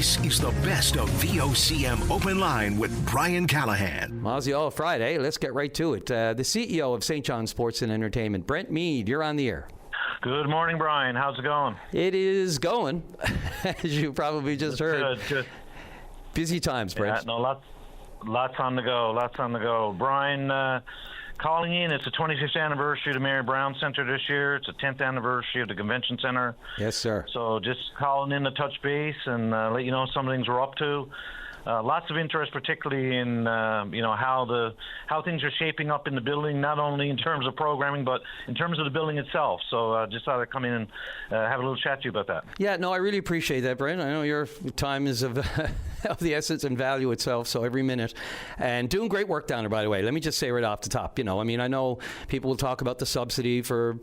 This is the best of VOCM Open Line with Brian Callahan. Ozzy, Friday. Let's get right to it. The CEO of St. John's Sports and Entertainment, Brent Mead, you're on the air. Good morning, Brian. How's it going? It is going, as you probably just heard. Good. Busy times, Brent. Yeah, no, lots on the go. Brian, calling in. It's the 25th anniversary of the Mary Brown Center this year. It's the 10th anniversary of the Convention Center. Yes, sir. So just calling in to touch base and let you know some things we're up to. Lots of interest, particularly in how things are shaping up in the building, not only in terms of programming, but in terms of the building itself. So just thought I'd come in and have a little chat to you about that. Yeah, no, I really appreciate that, Brent. I know your time is of the essence and value itself, so every minute. And doing great work down there, by the way. Let me just say right off the top, I know people will talk about the subsidy for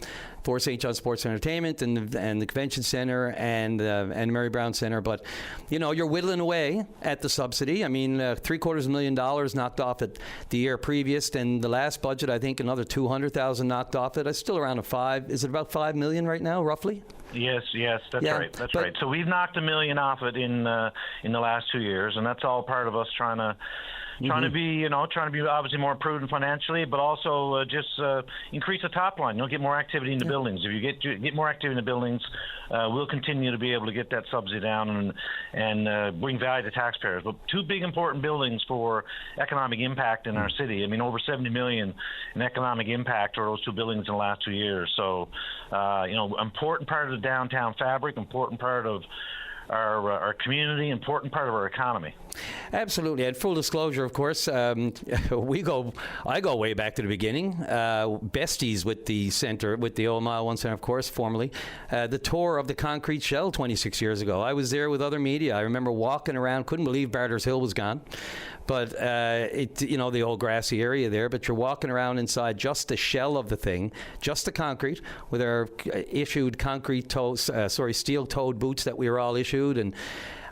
St. John's Sports and Entertainment and the Convention Center and Mary Brown Center, but you're whittling away at the subsidy. I mean, $750,000 knocked off it the year previous, and the last budget, I think, another $200,000 knocked off it. It's still around Is it about $5 million right now, roughly? Yes, that's right. That's right. So we've knocked $1 million off it in the last 2 years, and that's all part of us trying to be obviously more prudent financially, but also just increase the top line. Get more activity in the buildings. If you get more activity in the buildings, we'll continue to be able to get that subsidy down and bring value to taxpayers. But two big important buildings for economic impact in our city. I mean, over $70 million in economic impact for those two buildings in the last 2 years. So, important part of the downtown fabric, important part of our community, important part of our economy. Absolutely. And full disclosure, of course, I go way back to the beginning. Besties with the center, with the Old Mile One Center, of course, formerly. The tour of the concrete shell 26 years ago. I was there with other media. I remember walking around, couldn't believe Barter's Hill was gone. But, the old grassy area there, but you're walking around inside just the shell of the thing, just the concrete, with our issued steel-toed boots that we were all issued. And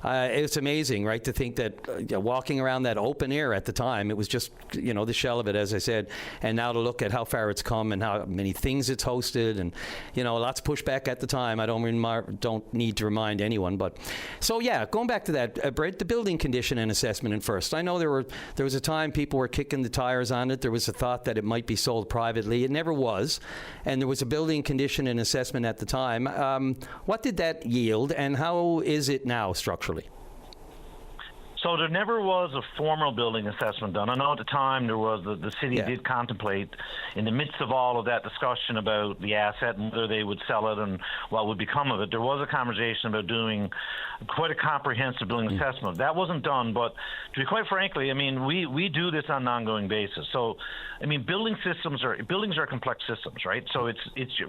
it's amazing, right, to think that walking around that open air at the time, it was just, the shell of it, as I said, and now to look at how far it's come and how many things it's hosted, and, lots of pushback at the time. I don't need to remind anyone, but so, yeah, going back to that, Brent, the building condition and assessment in first. I know there was a time people were kicking the tires on it. There was a thought that it might be sold privately. It never was, and there was a building condition and assessment at the time. What did that yield, and how is it now structurally? So there never was a formal building assessment done. I know at the time there was the city did contemplate, in the midst of all of that discussion about the asset and whether they would sell it and what would become of it, there was a conversation about doing quite a comprehensive building assessment. That wasn't done, but to be quite frankly, I mean, we do this on an ongoing basis. So, I mean, buildings are complex systems, right? So it's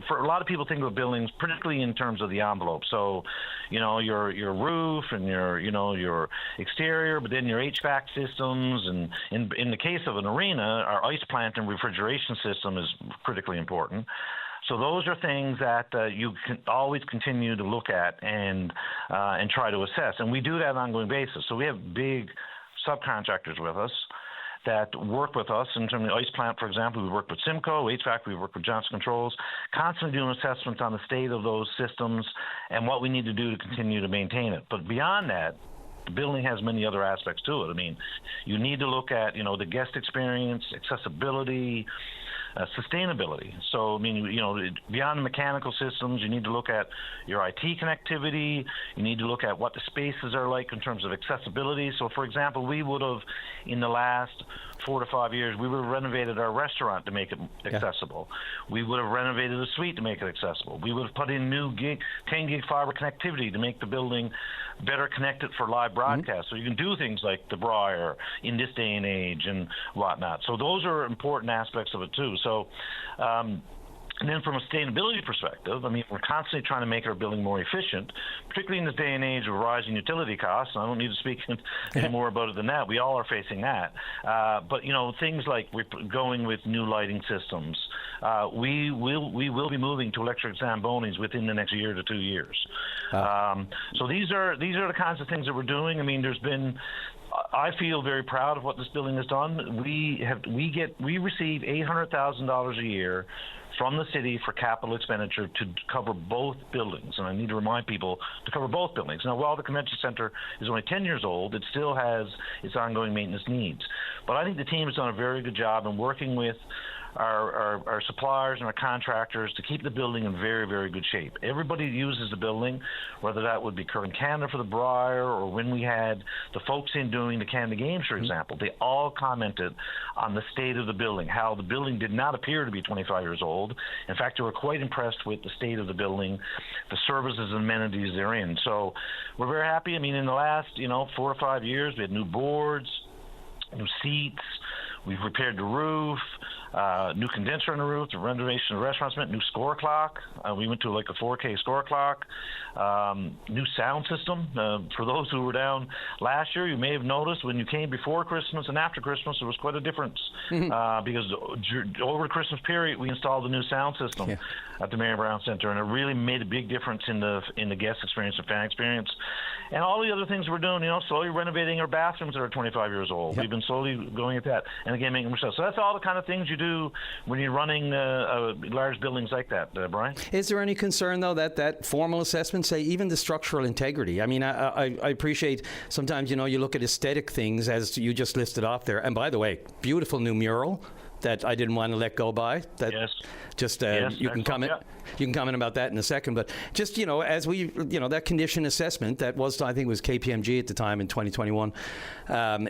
for a lot of people think of buildings, particularly in terms of the envelope. So, your roof and your exterior, but then your HVAC systems, and in the case of an arena, our ice plant and refrigeration system is critically important. So those are things that you can always continue to look at and try to assess, and we do that on an ongoing basis. So we have big subcontractors with us that work with us in terms of the ice plant, for example. We work with Simcoe, HVAC, we work with Johnson Controls, constantly doing assessments on the state of those systems and what we need to do to continue to maintain it. But beyond that, the building has many other aspects to it. I mean, you need to look at, the guest experience, accessibility, sustainability. So, I mean, beyond the mechanical systems, you need to look at your IT connectivity. You need to look at what the spaces are like in terms of accessibility. So, for example, we would have, in the last 4 to 5 years, we would have renovated our restaurant to make it accessible. We would have renovated the suite to make it accessible. We would have put in new 10 gig fiber connectivity to make the building better connected for live broadcast. So you can do things like the Briar in this day and age and whatnot. So those are important aspects of it too. So, and then from a sustainability perspective, I mean, we're constantly trying to make our building more efficient, particularly in this day and age of rising utility costs. I don't need to speak any more about it than that. We all are facing that. But, things like we're going with new lighting systems. We will be moving to electric Zambonis within the next year to 2 years. So these are the kinds of things that we're doing. I mean, I feel very proud of what this building has done. We receive $800,000 a year from the city for capital expenditure to cover both buildings. And I need to remind people to cover both buildings. Now, while the convention center is only 10 years old, it still has its ongoing maintenance needs. But I think the team has done a very good job in working with our suppliers and our contractors to keep the building in very, very good shape. Everybody uses the building, whether that would be Curling Canada for the Briar or when we had the folks in doing the Canada Games, for example, they all commented on the state of the building, how the building did not appear to be 25 years old. In fact, they were quite impressed with the state of the building, the services and amenities they're in. So we're very happy. I mean, in the last, 4 or 5 years, we had new boards, new seats. We've repaired the roof, new condenser on the roof, the renovation of the restaurants, new score clock. We went to like a 4K score clock, new sound system. For those who were down last year, you may have noticed when you came before Christmas and after Christmas, there was quite a difference because over the Christmas period, we installed a new sound system at the Mary Brown Center, and it really made a big difference in the guest experience and fan experience. And all the other things we're doing, slowly renovating our bathrooms that are 25 years old. We've been slowly going at that. And again, making them so that's all the kind of things you do when you're running large buildings like that, Brian. Is there any concern, though, that formal assessment, say even the structural integrity? I mean, I appreciate sometimes, you look at aesthetic things as you just listed off there. And by the way, beautiful new mural that I didn't want to let go by. That just you can comment. You can comment about that in a second. But just as we that condition assessment that was, I think it was KPMG at the time in 2021,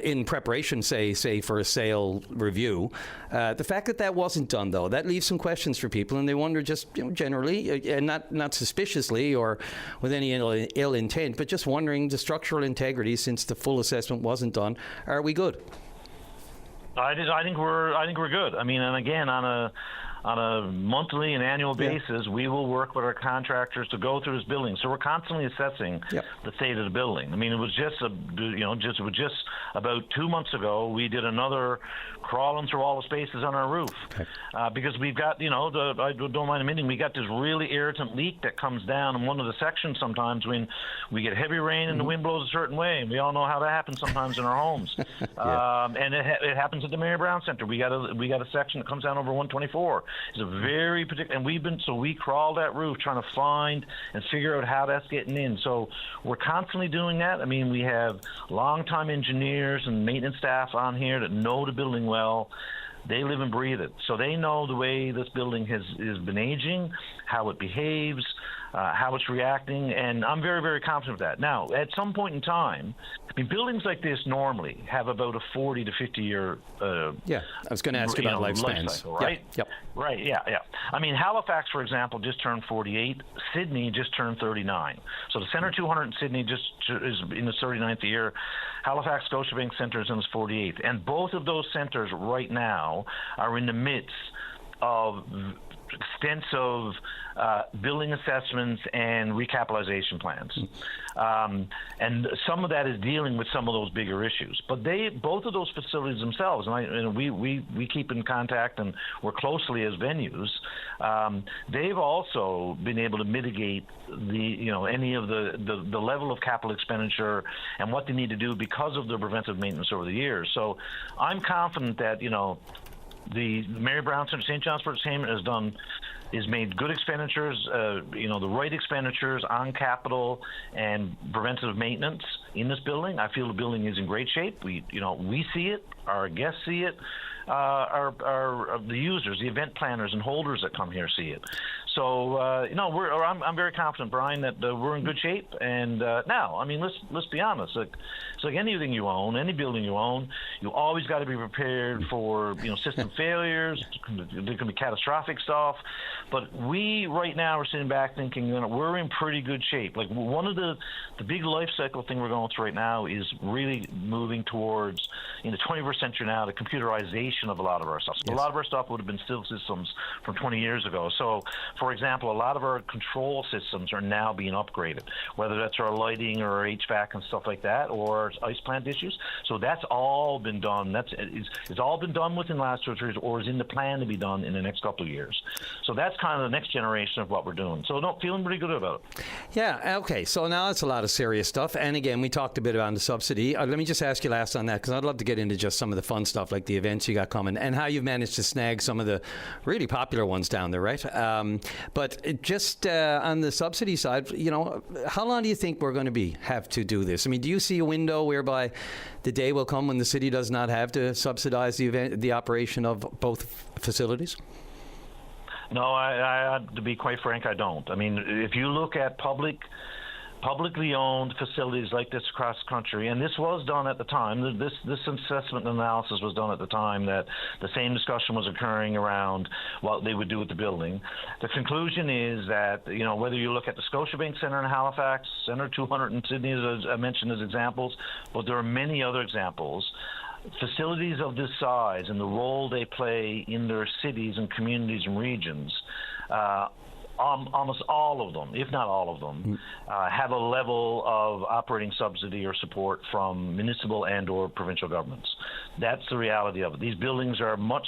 in preparation, say for a sale review. The fact that wasn't done, though, that leaves some questions for people, and they wonder just generally, and not suspiciously or with any ill intent, but just wondering the structural integrity since the full assessment wasn't done. Are we good? I think we're good. I mean, and again, on a monthly and annual basis, we will work with our contractors to go through this building. So we're constantly assessing the state of the building. I mean, it was just about 2 months ago we did another crawling through all the spaces on our roof because we've got I don't mind admitting we got this really irritant leak that comes down in one of the sections sometimes when we get heavy rain and the wind blows a certain way, and we all know how that happens sometimes in our homes. And it happens at the Mary Brown Center. We got a section that comes down over 124. It's a very particular, and we crawled that roof trying to find and figure out how that's getting in. So we're constantly doing that. I mean, we have longtime engineers and maintenance staff on here that know the building well. They live and breathe it. So they know the way this building has been aging, how it behaves, how it's reacting, and I'm very, very confident of that. Now, at some point in time, I mean, buildings like this normally have about a 40 to 50 year I was going to ask about lifespans. Life cycle, right? Right, yeah. I mean, Halifax, for example, just turned 48. Sydney just turned 39. So the Centre 200 in Sydney just is in its 39th year. Halifax Scotiabank Centre is in its 48th. And both of those centres right now are in the midst of extensive building assessments and recapitalization plans. And some of that is dealing with some of those bigger issues. But both of those facilities themselves, and we keep in contact and work closely as venues, they've also been able to mitigate any of the level of capital expenditure and what they need to do because of the preventive maintenance over the years. So I'm confident that, the Mary Brown Center St. John's Entertainment has made good expenditures, the right expenditures on capital and preventative maintenance in this building. I feel the building is in great shape. We see it, our guests see it, the users, the event planners and holders that come here see it. So I'm very confident, Brian, that we're in good shape. And now, I mean, let's be honest. It's like anything you own, any building you own, you always got to be prepared for system failures. There can be catastrophic stuff. But we right now are sitting back thinking we're in pretty good shape. Like one of the big life cycle thing we're going through right now is really moving towards in the 21st century now the computerization of a lot of our stuff. So a lot of our stuff would have been still systems from 20 years ago. So for for example, a lot of our control systems are now being upgraded, whether that's our lighting or our HVAC and stuff like that, or ice plant issues. So that's all been done. It's all been done within the last 2 or 3 years, or is in the plan to be done in the next couple of years. So that's kind of the next generation of what we're doing. So no, feeling pretty good about it. Yeah, okay. So now it's a lot of serious stuff. And again, we talked a bit about the subsidy. Let me just ask you last on that, because I'd love to get into just some of the fun stuff like the events you got coming and how you've managed to snag some of the really popular ones down there, right? But just on the subsidy side, how long do you think we're going to have to do this? I mean, do you see a window whereby the day will come when the city does not have to subsidize the operation of both facilities? No, I to be quite frank, I don't. I mean, if you look at publicly owned facilities like this across the country, and this was done at the time, this assessment and analysis was done at the time that the same discussion was occurring around what they would do with the building. The conclusion is that, whether you look at the Scotiabank Centre in Halifax, Centre 200 in Sydney, as I mentioned as examples, but there are many other examples. Facilities of this size and the role they play in their cities and communities and regions, almost all of them, if not all of them, have a level of operating subsidy or support from municipal and or provincial governments. That's the reality of it. These buildings are much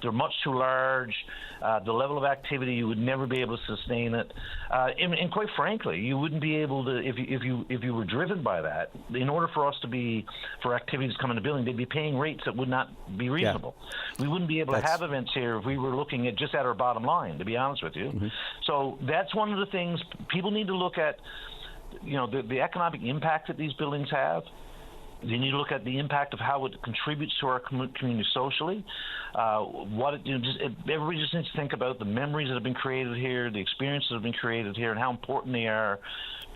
too large. The level of activity, you would never be able to sustain it. And quite frankly, you wouldn't be able to, if you were driven by that, in order for activities to come in the building, they'd be paying rates that would not be reasonable. Yeah. We wouldn't be able to have events here if we were looking at just at our bottom line, to be honest with you. Mm-hmm. So that's one of the things people need to look at, the economic impact that these buildings have. You need to look at the impact of how it contributes to our community socially. Everybody just needs to think about the memories that have been created here, the experiences that have been created here, and how important they are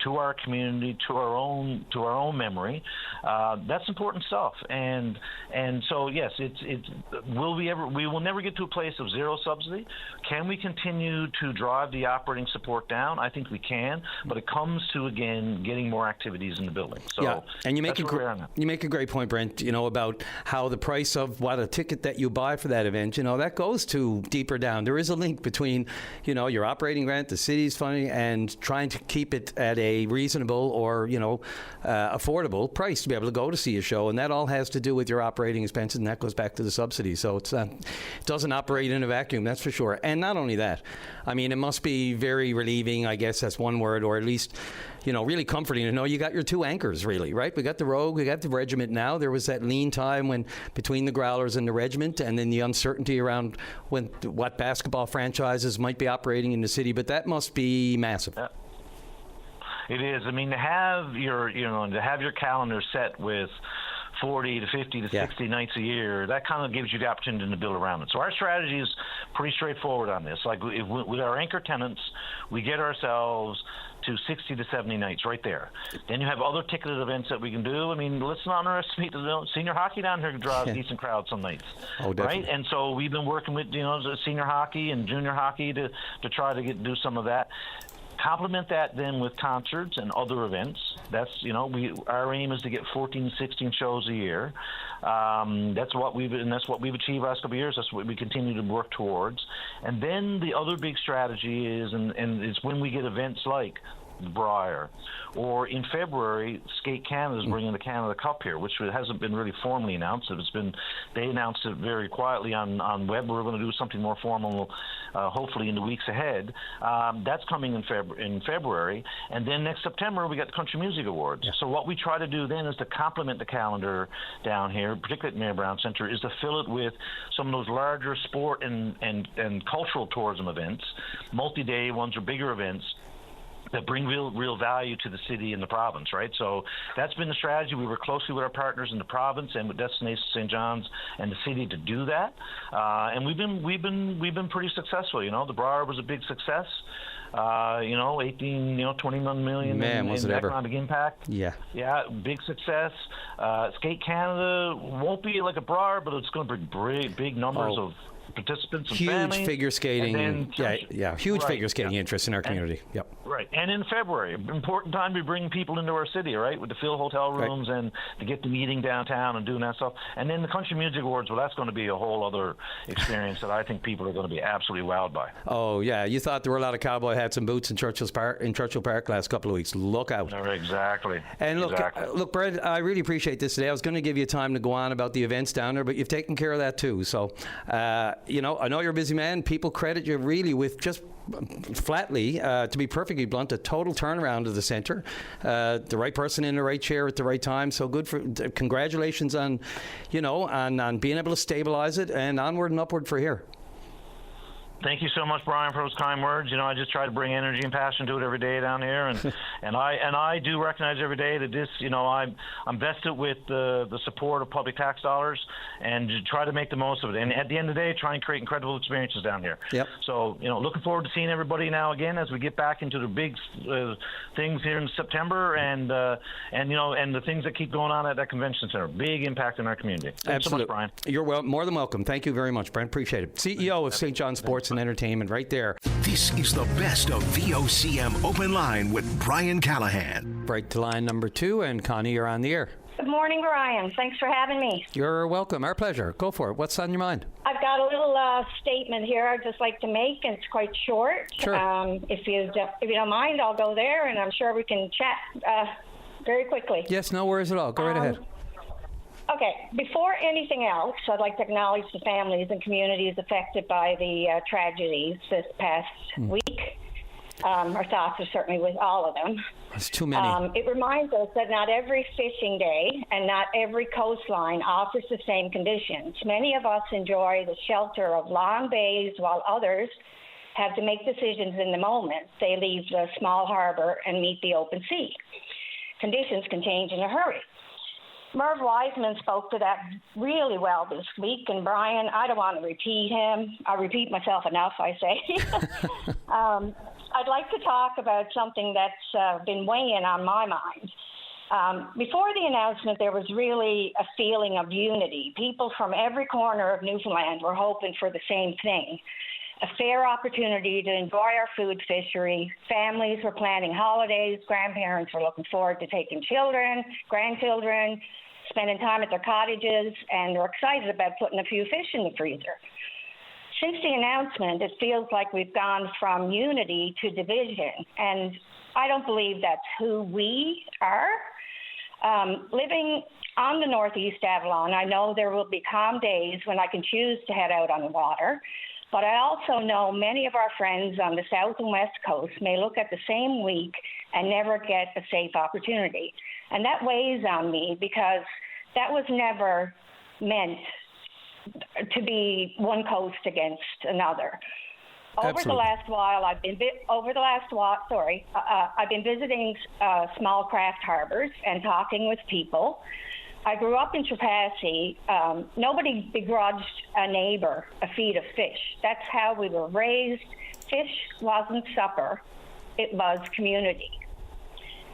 to our community, to our own memory. That's important stuff. And so yes, we will never get to a place of zero subsidy. Can we continue to drive the operating support down? I think we can, but it comes to, again, getting more activities in the building. So yeah, and you make a great point, Brent, about how the price of a ticket that you buy for that event, that goes to deeper down. There is a link between, your operating rent, the city's funding, and trying to keep it at a reasonable or, affordable price to be able to go to see a show. And that all has to do with your operating expenses, and that goes back to the subsidy. So it doesn't operate in a vacuum, that's for sure. And not only that, I mean, it must be very relieving, I guess that's one word, or at least, really comforting to know you got your two anchors, really, right? We got the Rogue, we got the Regiment now. There was that lean time when between the Growlers and the Regiment, and then the uncertainty around what basketball franchises might be operating in the city. But that must be massive. Yeah. It is. I mean, to have your calendar set with 40 to 50 to 60 nights a year, that kind of gives you the opportunity to build around it. So our strategy is pretty straightforward on this. Like with our anchor tenants, we get ourselves to 60 to 70 nights right there. Then you have other ticketed events that we can do. I mean, let's not underestimate senior hockey down here draws a decent crowd some nights. Oh, definitely. Right? And so we've been working with, senior hockey and junior hockey to try to do some of that. Complement that then with concerts and other events. That's, our aim is to get 14, 16 shows a year. That's what we've achieved last couple of years. That's what we continue to work towards. And then the other big strategy is, and it's when we get events like the Briar, or in February, Skate Canada is bringing the Canada Cup here, which hasn't been really formally announced. They announced it very quietly on web. We're going to do something more formal, hopefully in the weeks ahead. That's coming in February, and then next September we got the Country Music Awards. Yeah. So what we try to do then is to complement the calendar down here, particularly at Mayor Brown Centre, is to fill it with some of those larger sport and cultural tourism events, multi-day ones or bigger events that bring real value to the city and the province, right? So that's been the strategy. We work closely with our partners in the province and with Destination St. John's and the city to do that. And we've been pretty successful. The Briar was a big success. 21 million Man, was it ever. economic impact. Yeah. Yeah, big success. Skate Canada won't be like a brar, but it's going to bring big numbers of participants and huge families. figure skating. Huge figure skating interest in our community. Yep. Right, and in February, important time to bring people into our city, right, with the fill hotel rooms and to get them eating downtown and doing that stuff. And then the Country Music Awards, well, that's going to be a whole other experience that I think people are going to be absolutely wowed by. Oh yeah, you thought there were a lot of cowboy hats and boots in Churchill Park last couple of weeks. Look out! Exactly. And look, Brad, I really appreciate this today. I was going to give you time to go on about the events down there, but you've taken care of that too. So, I know you're a busy man. People credit you really with just flatly, to be perfectly blunt, a total turnaround of the centre. The right person in the right chair at the right time. So congratulations on, on being able to stabilize it and onward and upward for here. Thank you so much, Brian, for those kind words. I just try to bring energy and passion to it every day down here, and I do recognize every day that this, I'm vested with the support of public tax dollars, and to try to make the most of it. And at the end of the day, try and create incredible experiences down here. Yep. So, looking forward to seeing everybody now again as we get back into the big things here in September, and the things that keep going on at that convention center. Big impact in our community. Thanks so much, Brian. You're more than welcome. Thank you very much, Brent. Appreciate it. CEO of St. John Sports and Entertainment right there. This is the best of VOCM Open Line with Brian Callahan. Right to line number 2, and Connie, you're on the air. Good morning, Brian. Thanks for having me. You're welcome. Our pleasure. Go for it. What's on your mind? I've got a little statement here I'd just like to make, and it's quite short. Sure. If you don't mind, I'll go there, and I'm sure we can chat very quickly. Yes, no worries at all. Go right ahead. Okay, before anything else, I'd like to acknowledge the families and communities affected by the tragedies this past week. Our thoughts are certainly with all of them. It's too many. It reminds us that not every fishing day and not every coastline offers the same conditions. Many of us enjoy the shelter of long bays, while others have to make decisions in the moment. They leave the small harbor and meet the open sea. Conditions can change in a hurry. Merv Wiseman spoke to that really well this week, and Brian, I don't want to repeat him. I repeat myself enough, I say. I'd like to talk about something that's been weighing on my mind. Before the announcement, there was really a feeling of unity. People from every corner of Newfoundland were hoping for the same thing. A fair opportunity to enjoy our food fishery. Families were planning holidays. Grandparents were looking forward to taking children, grandchildren, spending time at their cottages, and were excited about putting a few fish in the freezer. Since the announcement, it feels like we've gone from unity to division, and I don't believe that's who we are. Living on the Northeast Avalon, I know there will be calm days when I can choose to head out on the water. But I also know many of our friends on the South and West Coast may look at the same week and never get a safe opportunity. And that weighs on me because that was never meant to be one coast against another. Over the last while, I've been visiting small craft harbors and talking with people. I grew up in Trepassey. Nobody begrudged a neighbor a feed of fish. That's how we were raised. Fish wasn't supper. It was community.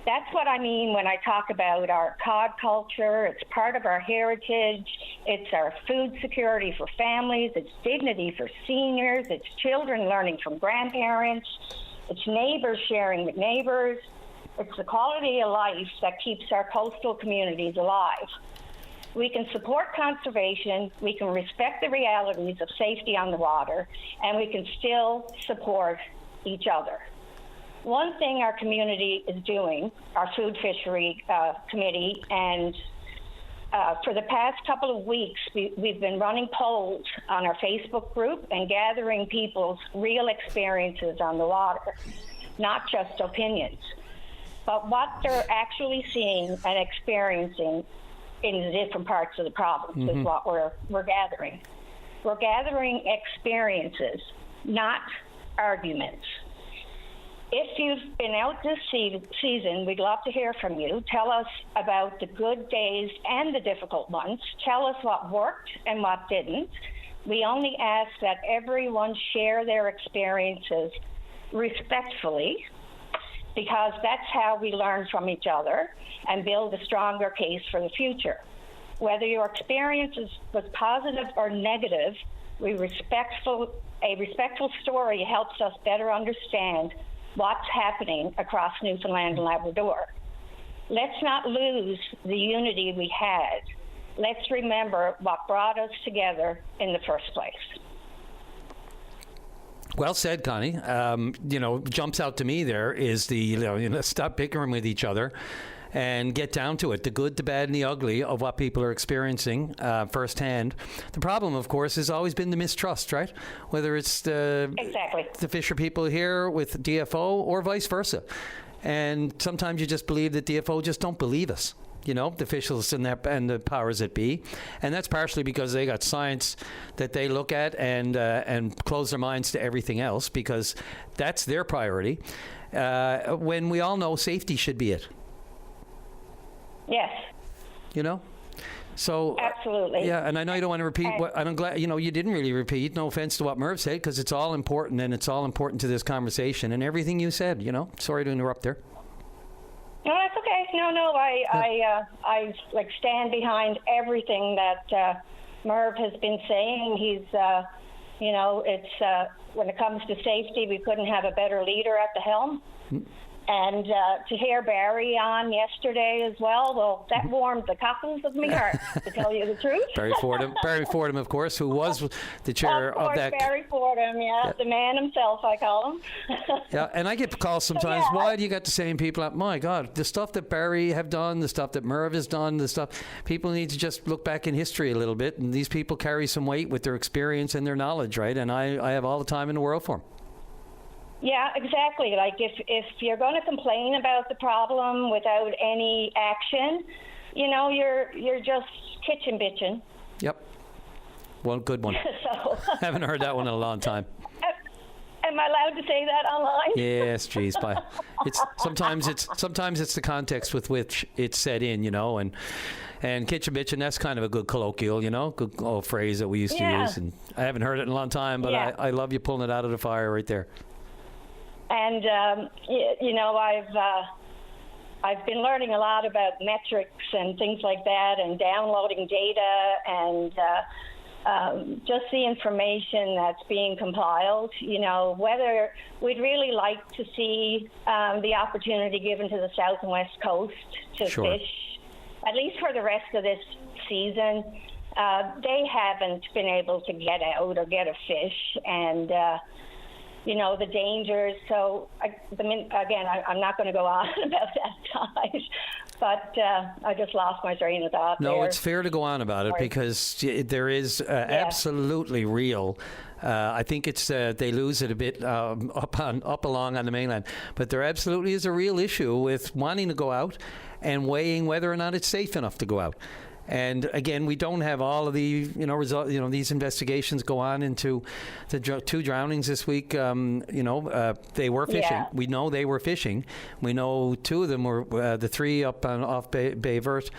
That's what I mean when I talk about our cod culture. It's part of our heritage. It's our food security for families. It's dignity for seniors. It's children learning from grandparents. It's neighbors sharing with neighbors. It's the quality of life that keeps our coastal communities alive. We can support conservation, we can respect the realities of safety on the water, and we can still support each other. One thing our community is doing, our food fishery committee, and for the past couple of weeks, we've been running polls on our Facebook group and gathering people's real experiences on the water, not just opinions. But what they're actually seeing and experiencing in the different parts of the province is what we're gathering. We're gathering experiences, not arguments. If you've been out this season, we'd love to hear from you. Tell us about the good days and the difficult ones. Tell us what worked and what didn't. We only ask that everyone share their experiences respectfully, because that's how we learn from each other and build a stronger case for the future. Whether your experience was positive or negative, a respectful story helps us better understand what's happening across Newfoundland and Labrador. Let's not lose the unity we had. Let's remember what brought us together in the first place. Well said, Connie. Jumps out to me there is the, stop bickering with each other and get down to it, the good, the bad, and the ugly of what people are experiencing firsthand. The problem, of course, has always been the mistrust, right? Whether it's the Fisher people here with DFO or vice versa. And sometimes you just believe that DFO just don't believe us. The officials and the powers that be, and that's partially because they got science that they look at and close their minds to everything else because that's their priority. When we all know safety should be it. Yes. So absolutely. Yeah, and I know you don't want to repeat what, and I'm glad you didn't really repeat. No offense to what Merv said, because it's all important and it's all important to this conversation and everything you said. Sorry to interrupt there. No, that's okay. No, I stand behind everything that Merv has been saying. He's, it's when it comes to safety, we couldn't have a better leader at the helm. And to hear Barry on yesterday as well, that warmed the cockles of my heart, to tell you the truth. Barry Fordham, of course, who was the chair of that. Barry Fordham, the man himself, I call him. Yeah, and I get calls sometimes, why do you got the same people? My God, the stuff that Barry have done, the stuff that Merv has done, the stuff, people need to just look back in history a little bit, and these people carry some weight with their experience and their knowledge, right? And I have all the time in the world for them. Yeah, exactly. Like if you're going to complain about the problem without any action, you're just kitchen bitching. Yep. Well, good one. Haven't heard that one in a long time. Am I allowed to say that online? Yes, geez. Sometimes it's the context with which it's said in, and kitchen bitching, that's kind of a good colloquial, good old phrase that we used to use. And I haven't heard it in a long time, but I love you pulling it out of the fire right there. And, I've been learning a lot about metrics and things like that and downloading data and just the information that's being compiled, whether we'd really like to see the opportunity given to the South and West Coast to fish, at least for the rest of this season. They haven't been able to get out or get a fish, and the dangers. So, I'm not going to go on about that, guys, but I just lost my train of thought. No, it's fair to go on about it because there is absolutely real. I think it's they lose it a bit up along on the mainland, but there absolutely is a real issue with wanting to go out and weighing whether or not it's safe enough to go out. And again, we don't have all of the these investigations go on into the two drownings this week. They were fishing. Yeah. We know they were fishing. We know two of them were the three up off Bay Vert.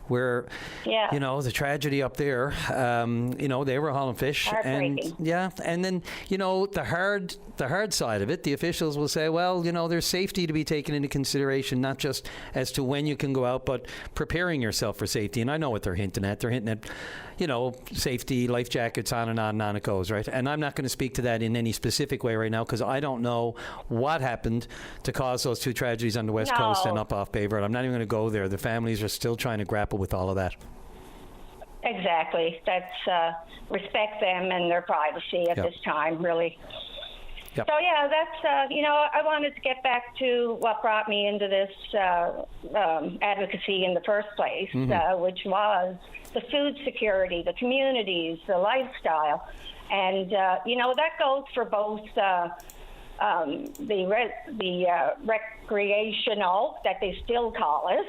Where, the tragedy up there, they were hauling fish. And then, the hard side of it, the officials will say, well, there's safety to be taken into consideration, not just as to when you can go out, but preparing yourself for safety. And I know what they're hinting at. They're hinting at, safety, life jackets, on and on it goes, right? And I'm not going to speak to that in any specific way right now because I don't know what happened to cause those two tragedies on the West Coast and up off Bay Vert. I'm not even going to go there. The families are still trying to grapple with all of that. Exactly. That's respect them and their privacy at this time, really. Yep. So, that's, I wanted to get back to what brought me into this advocacy in the first place, which was the food security, the communities, the lifestyle. And, that goes for both the recreational, that they still call it.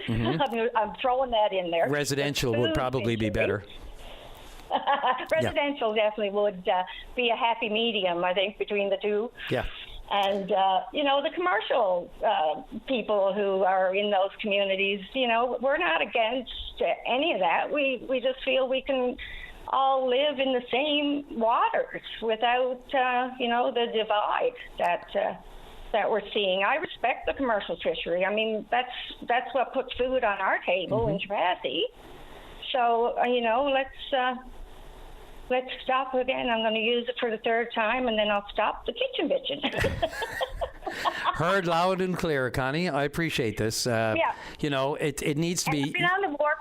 I'm throwing that in there. Residential would probably be better. Residential definitely would be a happy medium, I think, between the two. Yeah. And, the commercial people who are in those communities, we're not against any of that. We just feel we can all live in the same waters without, the divide that that we're seeing. I respect the commercial fishery. I mean, that's what puts food on our table in Tracy. So, let's stop again. I'm going to use it for the third time, and then I'll stop the kitchen bitching. Heard loud and clear, Connie. I appreciate this. It needs to be. I've been on the wharf.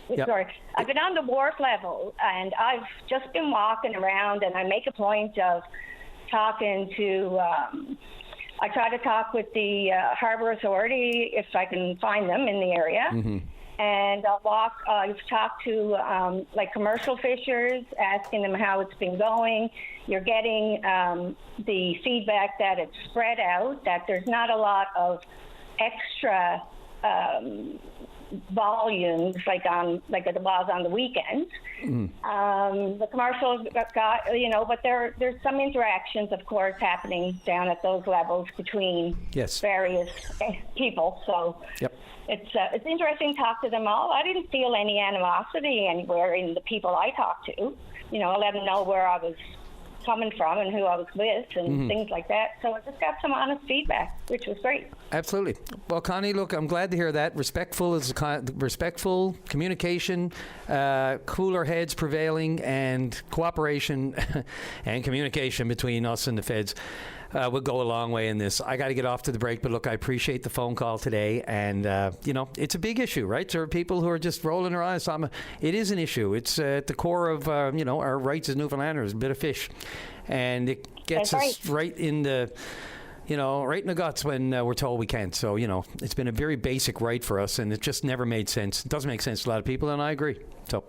Yep. Sorry, I've been on the wharf level, and I've just been walking around, and I make a point of talking to. I try to talk with the Harbour Authority if I can find them in the area. And I've talked to commercial fishers, asking them how it's been going. You're getting the feedback that it's spread out, that there's not a lot of extra volumes like it was on the weekends. The commercials got, but there's some interactions, of course, happening down at those levels between various people. So it's interesting to talk to them all. I didn't feel any animosity anywhere in the people I talked to. I let them know where I was coming from and who I was with and things like that. So I just got some honest feedback, which was great. Absolutely. Well, Connie, look, I'm glad to hear that. Respectful communication, cooler heads prevailing, and cooperation and communication between us and the feds will go a long way in this. I got to get off to the break, but look, I appreciate the phone call today, and it's a big issue, right? There are people who are just rolling their eyes. It is an issue. It's at the core of our rights as Newfoundlanders, a bit of fish, and it gets us right in the guts when we're told we can't. So it's been a very basic right for us, and it just never made sense. It doesn't make sense to a lot of people, and I agree. So.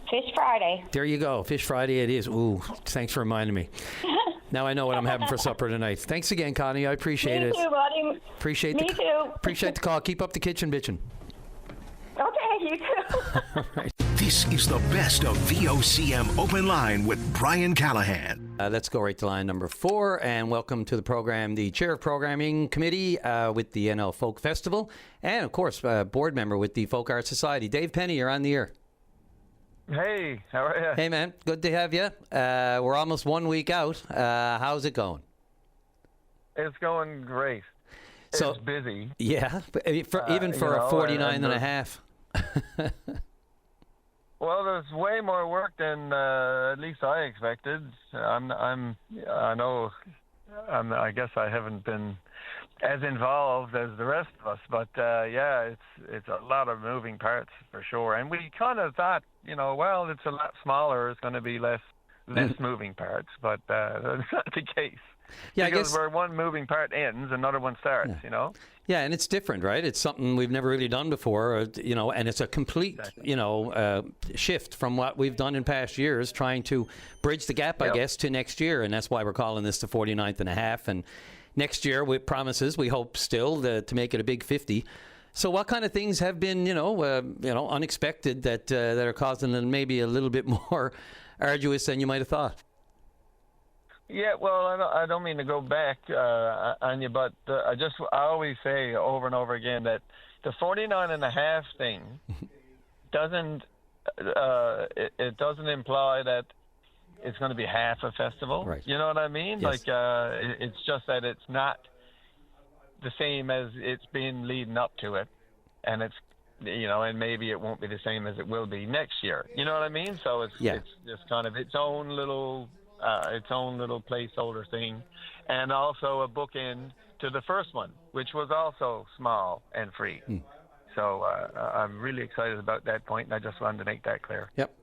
Fish Friday. There you go. Fish Friday it is. Ooh, thanks for reminding me. Now I know what I'm having for supper tonight. Thanks again, Connie. I appreciate it. Me too, buddy. Appreciate the call. Keep up the kitchen bitching. Okay, you too. All right. This is the best of VOCM Open Line with Brian Callahan. Let's go right to line number 4, and welcome to the program, the Chair of Programming Committee with the NL Folk Festival, and of course, board member with the Folk Art Society. Dave Penny, you're on the air. Hey, how are you? Hey, man. Good to have you. We're almost 1 week out. How's it going? It's going great. So, it's busy. Yeah, even for a 49 and a half. Well, there's way more work than at least I expected. I guess I haven't been as involved as the rest of us, but it's a lot of moving parts for sure. And we kind of thought, it's a lot smaller. It's going to be less moving parts, but that's not the case. Yeah, because I guess where one moving part ends, another one starts. Yeah, and it's different, right? It's something we've never really done before, and it's a complete, shift from what we've done in past years, trying to bridge the gap, I guess, to next year, and that's why we're calling this the 49th and a half. And next year, with promises, we hope still to make it a big 50. So, what kind of things have been, unexpected that are causing it maybe a little bit more arduous than you might have thought? Yeah, well, I don't mean to go back on you, but I always say over and over again that the 49 and a half thing doesn't imply that it's going to be half a festival. Right. You know what I mean? Yes. It's just that it's not the same as it's been leading up to it, and it's and maybe it won't be the same as it will be next year. You know what I mean? So it's just kind of its own little placeholder thing, and also a bookend to the first one, which was also small and free. So I'm really excited about that point, and I just wanted to make that clear. Yep.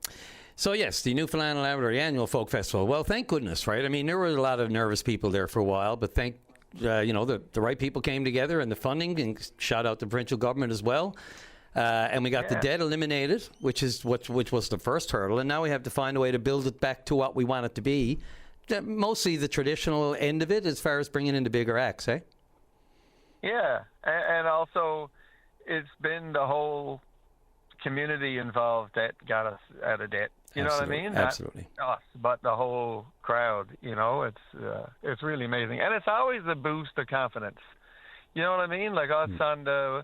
So yes, the Newfoundland and Labrador Annual Folk Festival. Well, thank goodness, right? I mean, there were a lot of nervous people there for a while, but the right people came together, and the funding, and shout out to the provincial government as well. And we got the debt eliminated, which was the first hurdle, and now we have to find a way to build it back to what we want it to be. Mostly the traditional end of it, as far as bringing in the bigger acts, eh? Yeah, and also it's been the whole community involved that got us out of debt. You know what I mean? Absolutely. Not us, but the whole crowd. It's really amazing, and it's always a boost of confidence. You know what I mean? Like us on the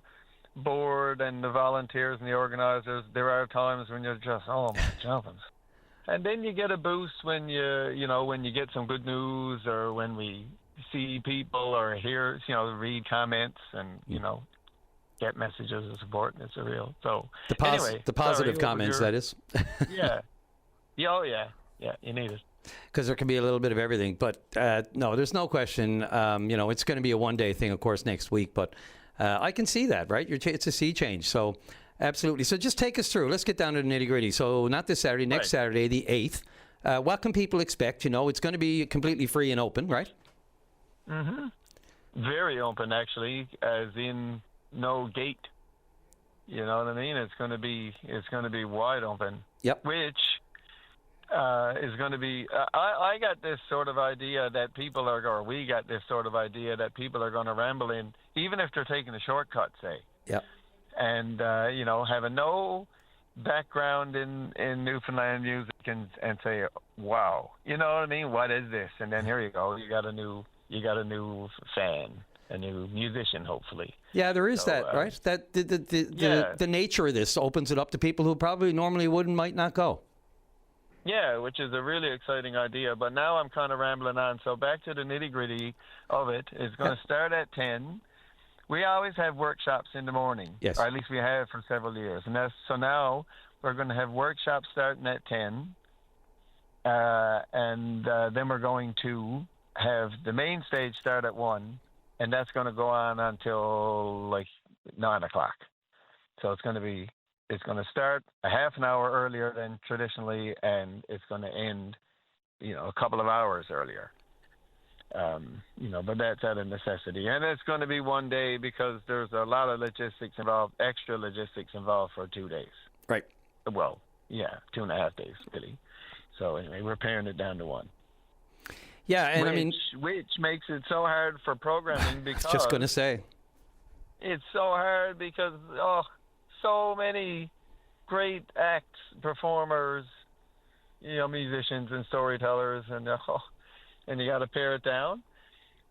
board and the volunteers and the organizers, there are times when you're just, oh my jumpings. And then you get a boost when you get some good news, or when we see people or hear, read comments and, get messages of support. It's a real. So anyway, the positive comments, that is. Yeah. Oh, yeah. Yeah, you need it. Because there can be a little bit of everything. But no, there's no question. It's going to be a one-day thing, of course, next week. But I can see that, right? It's a sea change. So absolutely. So just take us through. Let's get down to the nitty-gritty. So not this Saturday, next Saturday, the 8th. What can people expect? It's going to be completely free and open, right? Mm-hmm. Very open, actually, as in no gate. You know what I mean? It's going to be wide open. Yep. Which is going to be. I got this sort of idea that we got this sort of idea that people are going to ramble in, even if they're taking a shortcut, say. Yep. And having no background in Newfoundland music and say, wow, you know what I mean? What is this? And then here you go, you got a new fan, a new musician, hopefully. Yeah, there is that, right? That the nature of this opens it up to people who probably normally might not go. Yeah, which is a really exciting idea. But now I'm kind of rambling on. So back to the nitty-gritty of it. It's going to start at 10. We always have workshops in the morning. Yes. Or at least we have for several years. And so now we're going to have workshops starting at 10. And then we're going to have the main stage start at 1. And that's going to go on until like 9 o'clock. So it's going to start a half an hour earlier than traditionally, and it's going to end, a couple of hours earlier. But that's out of necessity. And it's going to be one day because there's a lot of logistics involved, extra logistics involved for 2 days. Right. Well, yeah, 2.5 days, really. So anyway, we're paring it down to 1. Yeah, and which makes it so hard for programming because... I was just going to say. It's so hard because, so many great acts, performers, musicians and storytellers, and you got to pare it down.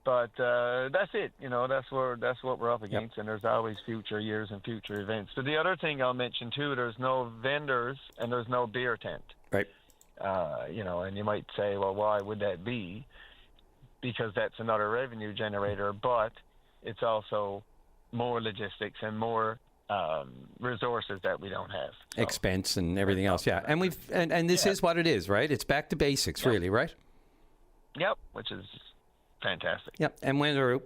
But that's it. That's what we're up against, and there's always future years and future events. But the other thing I'll mention too, there's no vendors and there's no beer tent. Right. And you might say, well, why would that be? Because that's another revenue generator, but it's also more logistics and more resources that we don't have. So. Expense and everything else, yeah. And this is what it is, right? It's back to basics, really, right? Yep, which is fantastic. Yep, and whether,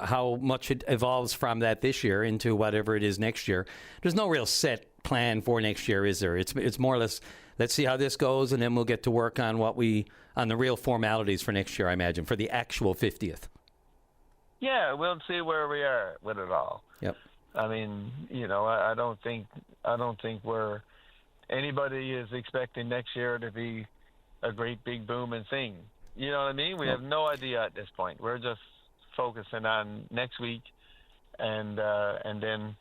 how much it evolves from that this year into whatever it is next year, there's no real set plan for next year, is there? It's more or less, let's see how this goes, and then we'll get to work on on the real formalities for next year, I imagine, for the actual 50th. Yeah, we'll see where we are with it all. Yep. I mean, I don't think anybody is expecting next year to be a great big booming thing. You know what I mean? We have no idea at this point. We're just focusing on next week, and then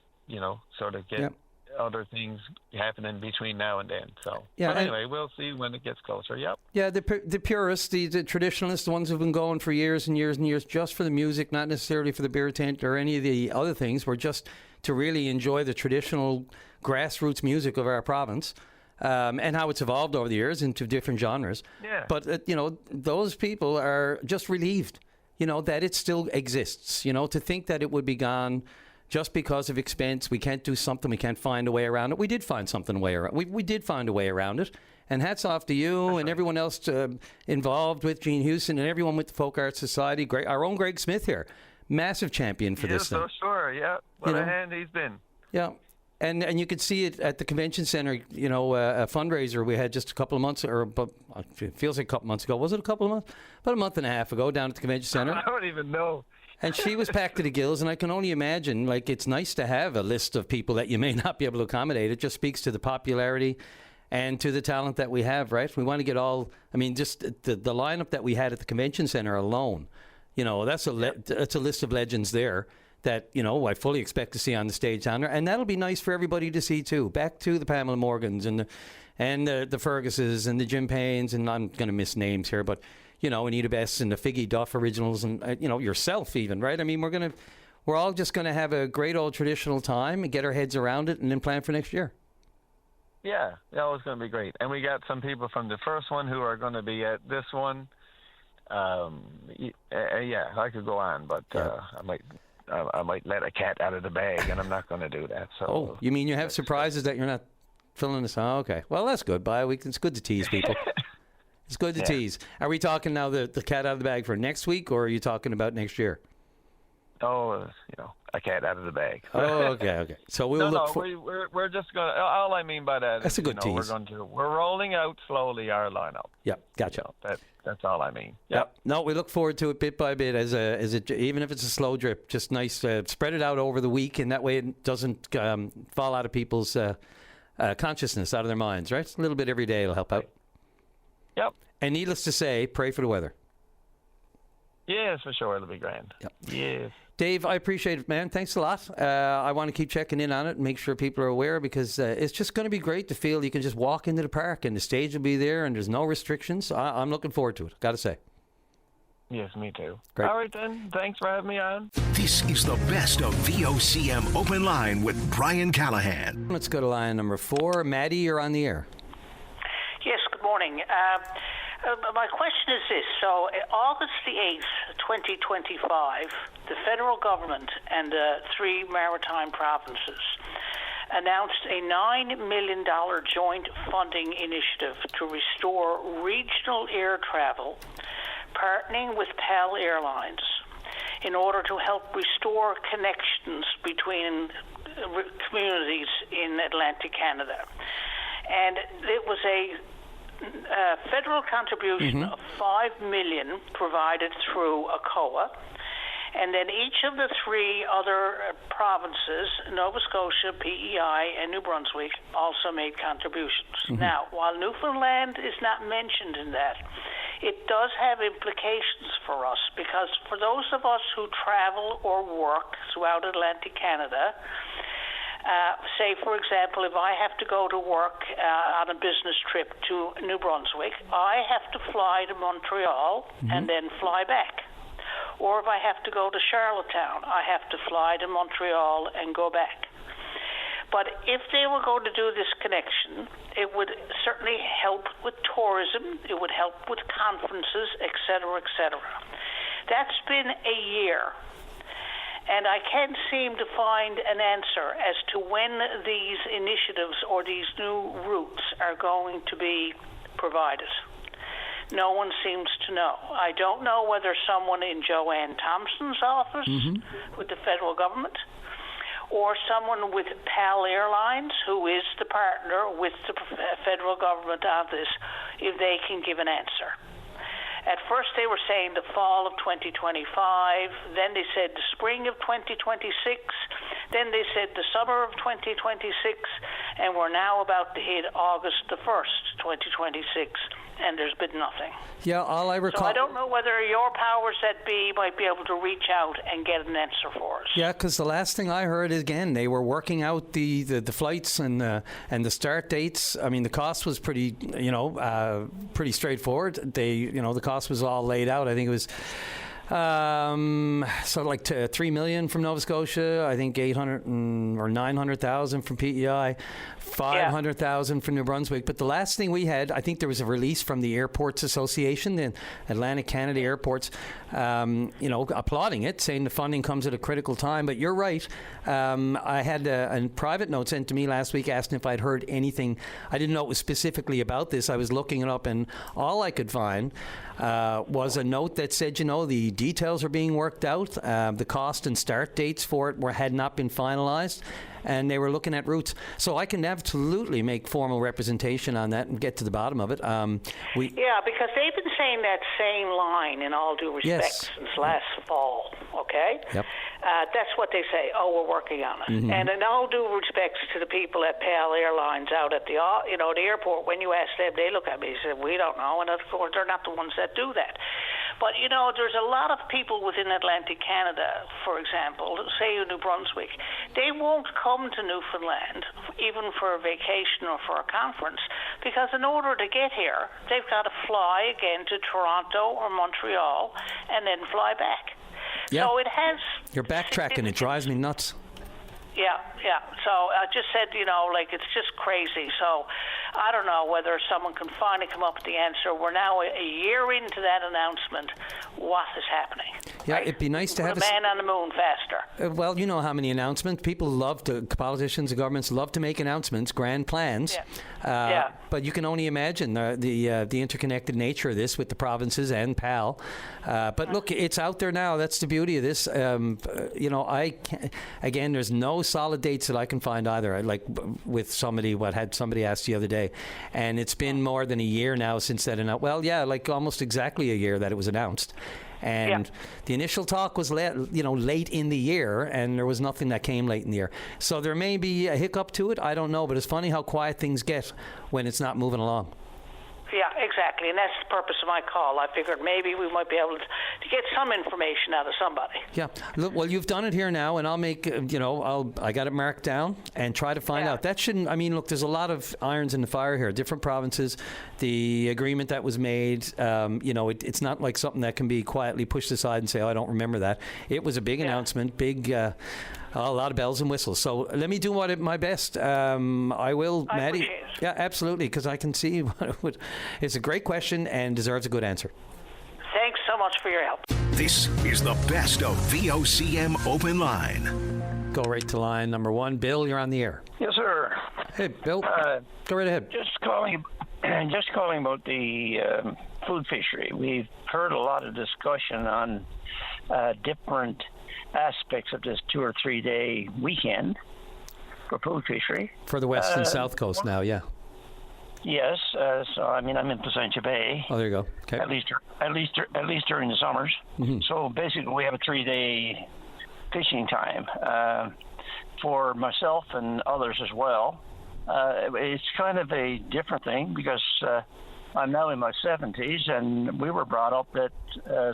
sort of get other things happening between now and then. So, but anyway, we'll see when it gets closer. Yep. Yeah, the purists, the traditionalists, the ones who've been going for years and years and years, just for the music, not necessarily for the beer tent or any of the other things. We're just to really enjoy the traditional grassroots music of our province. And how it's evolved over the years into different genres. Yeah. But, those people are just relieved, that it still exists. To think that it would be gone just because of expense. We can't do something. We can't find a way around it. We did find we did find a way around it. And hats off to you and everyone else involved with Gene Houston and everyone with the Folk Arts Society. Our own Greg Smith here. Massive champion for this thing. Yeah, so sure. Yeah. What a hand he's been. Yeah. And you could see it at the convention center, a fundraiser we had just a couple of months, it feels like a couple months ago. Was it a couple of months? About a month and a half ago down at the convention center. I don't even know. And she was packed to the gills, and I can only imagine, it's nice to have a list of people that you may not be able to accommodate. It just speaks to the popularity and to the talent that we have, right? We want to get just the lineup that we had at the convention center alone, that's a list of legends there. That, I fully expect to see on the stage down there. And that'll be nice for everybody to see, too. Back to the Pamela Morgans and the Ferguses and the Jim Paynes, and I'm going to miss names here, but, Anita Bess and the Figgy Duff originals and, yourself even, right? I mean, we're all just going to have a great old traditional time and get our heads around it and then plan for next year. Yeah, that was going to be great. And we got some people from the first one who are going to be at this one. Yeah, I could go on, but I might let a cat out of the bag, and I'm not going to do that. So. Oh, you mean you have surprises that you're not filling this? Oh, okay. Well, that's good. It's good to tease people. It's good to tease. Are we talking now the cat out of the bag for next week, or are you talking about next year? Oh, a cat out of the bag. Oh, okay. So we'll look for. We're just going to. All I mean by that that's is, a good tease. We're rolling out slowly our lineup. Yep, gotcha. That's all I mean. Yep. No, we look forward to it bit by bit even if it's a slow drip. Just nice, spread it out over the week, and that way it doesn't fall out of people's consciousness, out of their minds. Right, a little bit every day will help out. Yep. And needless to say, pray for the weather. Yes, for sure, it'll be grand. Yep. Yes. Dave, I appreciate it, man. Thanks a lot. I want to keep checking in on it and make sure people are aware, because it's just going to be great to feel you can just walk into the park and the stage will be there and there's no restrictions. I'm looking forward to it, got to say. Yes, me too. Great. All right, then. Thanks for having me on. This is the best of VOCM Open Line with Brian Callahan. Let's go to line number 4. Maddie, you're on the air. Yes, good morning. My question is this. So, August the 8th, 2025, the federal government and the 3 maritime provinces announced a $9 million joint funding initiative to restore regional air travel, partnering with PAL Airlines, in order to help restore connections between communities in Atlantic Canada. And it was a federal contribution of $5 million provided through ACOA, and then each of the 3 other provinces, Nova Scotia, PEI, and New Brunswick, also made contributions. Now, while Newfoundland is not mentioned in that, it does have implications for us, because for those of us who travel or work throughout Atlantic Canada, say, for example, if I have to go to work on a business trip to New Brunswick, I have to fly to Montreal and then fly back. Or if I have to go to Charlottetown, I have to fly to Montreal and go back. But if they were going to do this connection, it would certainly help with tourism, it would help with conferences, et cetera, et cetera. That's been a year. And I can't seem to find an answer as to when these initiatives or these new routes are going to be provided. No one seems to know. I don't know whether someone in Joanne Thompson's office with the federal government, or someone with PAL Airlines, who is the partner with the federal government on this, if they can give an answer. At first they were saying the fall of 2025, then they said the spring of 2026, then they said the summer of 2026, and we're now about to hit August the 1st, 2026, and there's been nothing. Yeah, all I recall... So I don't know whether your powers that be might be able to reach out and get an answer for us. Yeah, because the last thing I heard is, again, they were working out the flights and the start dates. I mean, the cost was pretty straightforward. The cost was all laid out. I think it was sort of like 3 million from Nova Scotia. I think 800 or 900,000 from PEI. 500,000 from New Brunswick. But the last thing we had, I think there was a release from the Airports Association, the Atlantic Canada Airports, applauding it, saying the funding comes at a critical time. But you're right. I had a private note sent to me last week asking if I'd heard anything. I didn't know it was specifically about this. I was looking it up, and all I could find was a note that said, the details are being worked out. The cost and start dates for it had not been finalized, and they were looking at routes. So I can absolutely make formal representation on that and get to the bottom of it. Because they've been saying that same line in all due respect since last fall, okay? Yep. That's what they say. Oh, we're working on it. And in all due respects to the people at PAL Airlines out at the airport, when you ask them, they look at me and say, we don't know, and of course they're not the ones that do that. But, there's a lot of people within Atlantic Canada, for example, say in New Brunswick, they won't come to Newfoundland, even for a vacation or for a conference, because in order to get here, they've got to fly again to Toronto or Montreal and then fly back. Yeah. So it has... You're backtracking. It drives me nuts. Yeah. So I just said, it's just crazy. So I don't know whether someone can finally come up with the answer. We're now a year into that announcement. What is happening? Yeah, right? it'd be nice to have a man on the moon faster. Well, you know how many announcements people love to. Politicians and governments love to make announcements, grand plans. Yeah. But you can only imagine the interconnected nature of this with the provinces and PAL. But look, it's out there now. That's the beauty of this. Again, there's no solid dates that I can find either. Like with somebody asked the other day, and it's been more than a year now since that announcement. Well, yeah, like almost exactly a year that it was announced. And the initial talk was late in the year, and there was nothing that came late in the year. So there may be a hiccup to it. I don't know, but it's funny how quiet things get when it's not moving along. Yeah, exactly, and that's the purpose of my call. I figured maybe we might be able to get some information out of somebody. Yeah, look, well, you've done it here now, and I'll make, I got it marked down and try to find out. That shouldn't, look, there's a lot of irons in the fire here, different provinces, the agreement that was made, it's not like something that can be quietly pushed aside and say, oh, I don't remember that. It was a big announcement, a lot of bells and whistles. So let me do my best. I will, Maddie. Yeah, absolutely, because I can see it's a great question and deserves a good answer. Thanks so much for your help. This is the best of VOCM Open Line. Go right to line number one. Bill, you're on the air. Yes, sir. Hey, Bill. Go right ahead. Just calling about the food fishery. We've heard a lot of discussion on different aspects of this 2 or 3 day weekend for food fishery. For the west and south coast now, yeah. Yes, so I'm in Placentia Bay. Oh, there you go. Okay. At least during the summers. Mm-hmm. So basically, we have a 3 day fishing time for myself and others as well. It's kind of a different thing because I'm now in my 70s, and we were brought up that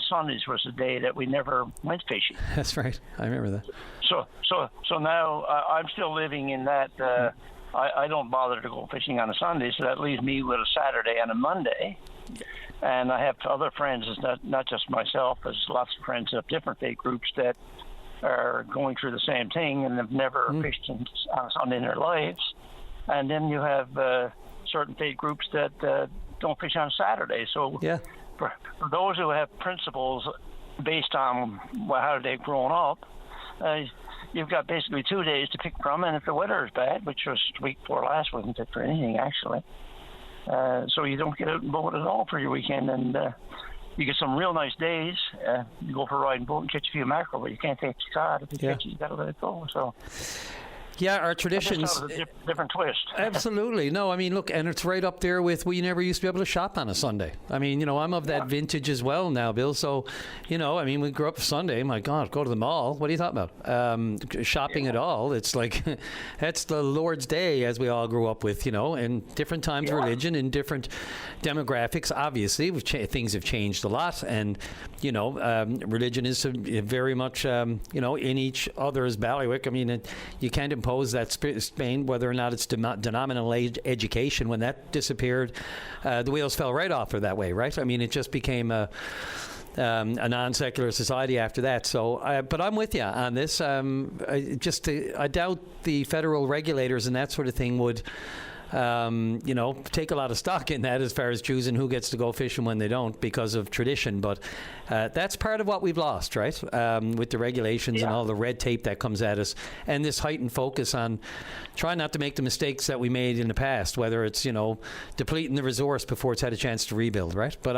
Sundays was the day that we never went fishing. That's right. I remember that. So now I'm still living in that. I don't bother to go fishing on a Sunday, so that leaves me with a Saturday and a Monday. And I have other friends, it's not just myself, there's lots of friends of different faith groups that are going through the same thing and have never fished on a Sunday in their lives. And then you have certain faith groups that don't fish on Saturday. So for those who have principles based on how they've grown up, you've got basically 2 days to pick from, and if the weather is bad, which was the week before last, wasn't fit for anything actually, so you don't get out and boat at all for your weekend, and you get some real nice days. You go for a ride and boat and catch a few mackerel, but you can't take your cod. If you catch it, you got to let it go. So. Yeah, our traditions. A different twist. Absolutely. No, look, and it's right up there with we never used to be able to shop on a Sunday. I'm of that vintage as well now, Bill. So, we grew up Sunday. My God, go to the mall. What are you talking about? Shopping at all. It's like, that's the Lord's Day as we all grew up with, and different times of religion and different demographics. Obviously, things have changed a lot. And, religion is very much, in each other's bailiwick. You can't impose that Spain, whether or not it's denominational education. When that disappeared, the wheels fell right off her that way, right? It just became a non-secular society after that. So, but I'm with you on this. I doubt the federal regulators and that sort of thing would take a lot of stock in that as far as choosing who gets to go fishing when they don't because of tradition. But that's part of what we've lost, right? With the regulations and all the red tape that comes at us, and this heightened focus on trying not to make the mistakes that we made in the past, whether it's, depleting the resource before it's had a chance to rebuild, right? But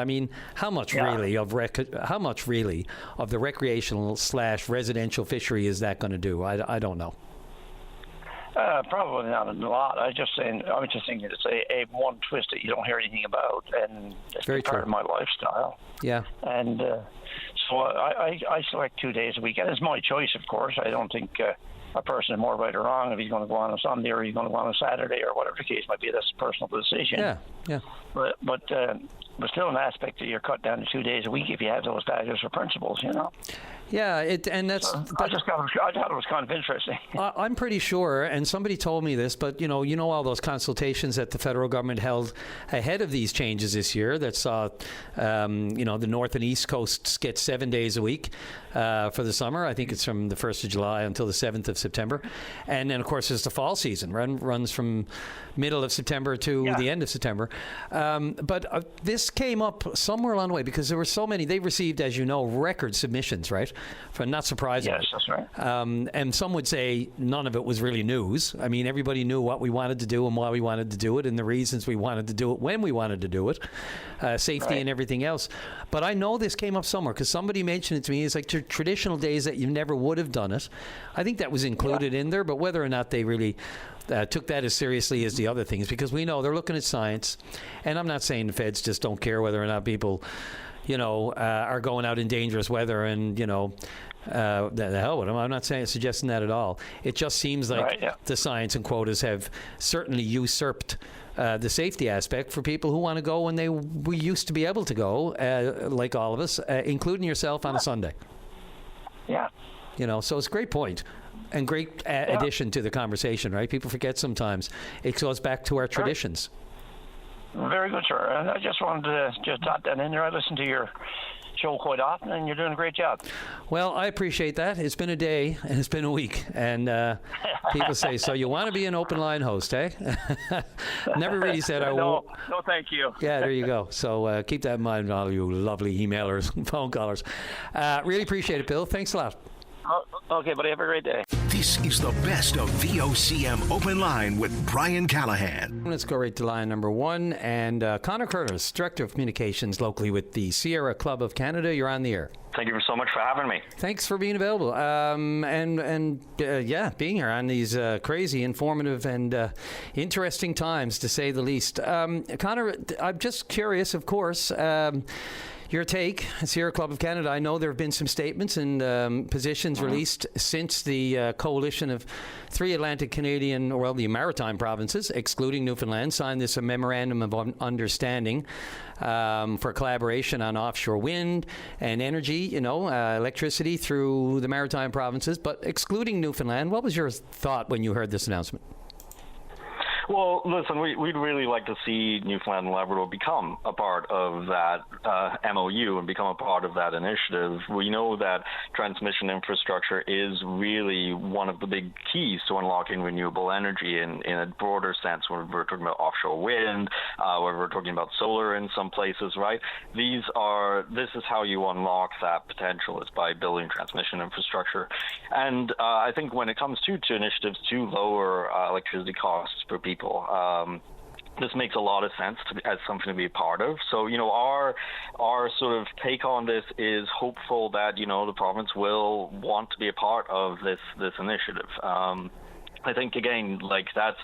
how much really of the recreational / residential fishery is that going to do? I don't know. Probably not a lot. I was just thinking it's a one twist that you don't hear anything about, and it's very part true. of my lifestyle. Yeah. And so I select 2 days a week, and it's my choice, of course. I don't think a person is more right or wrong if he's going to go on a Sunday or he's going to go on a Saturday or whatever the case might be. That's a personal decision. Yeah. But still an aspect that you're cut down to 2 days a week if you have those values or principles, Yeah, I just thought it was kind of interesting. I'm pretty sure, and somebody told me this, but all those consultations that the federal government held ahead of these changes this year that saw, the north and east coasts get 7 days a week for the summer. I think it's from the 1st of July until the 7th of of September. And then, of course, there's the fall season, runs from middle of September to the end of September. But this came up somewhere along the way because there were so many. They received, as you know, record submissions, right? Not surprisingly. Yes, that's right. And some would say none of it was really news. I mean, everybody knew what we wanted to do and why we wanted to do it and the reasons we wanted to do it when we wanted to do it, safety and everything else. But I know this came up somewhere because somebody mentioned it to me. It's like traditional days that you never would have done it. I think that was included in there, but whether or not they really took that as seriously as the other things, because we know they're looking at science. And I'm not saying the feds just don't care whether or not people, are going out in dangerous weather and, the hell with them. I'm not suggesting that at all. It just seems like the science and quotas have certainly usurped the safety aspect for people who want to go when we used to be able to go, like all of us, including yourself on a Sunday. Yeah. So it's a great point and great addition to the conversation, right? People forget sometimes. It goes back to our traditions. Very good, sir. And I just wanted to just dot that in there. I listen to your show quite often, and you're doing a great job. Well, I appreciate that. It's been a day, and it's been a week. And people say, so you want to be an open line host, eh? Never really said I won't. No, thank you. Yeah, there you go. So keep that in mind, all you lovely emailers and phone callers. Really appreciate it, Bill. Thanks a lot. Okay, buddy. Have a great day. This is the best of VOCM Open Line with Brian Callahan. Let's go right to line number one. And Connor Curtis, Director of Communications locally with the Sierra Club of Canada. You're on the air. Thank you so much for having me. Thanks for being available. Being here on these crazy, informative, and interesting times, to say the least. Connor, I'm just curious, of course. Your take, Sierra Club of Canada. I know there have been some statements and positions released since the coalition of 3 Atlantic Canadian, the maritime provinces, excluding Newfoundland, signed this memorandum of understanding for collaboration on offshore wind and energy, electricity through the maritime provinces, but excluding Newfoundland. What was your thought when you heard this announcement? Well, listen, we'd really like to see Newfoundland and Labrador become a part of that MOU and become a part of that initiative. We know that transmission infrastructure is really one of the big keys to unlocking renewable energy in a broader sense, when we're talking about offshore wind, when we're talking about solar in some places, right? This is how you unlock that potential, is by building transmission infrastructure. And I think when it comes to initiatives to lower electricity costs for people, this makes a lot of sense as something to be a part of. So, our sort of take on this is hopeful that, the province will want to be a part of this initiative. I think, again, that's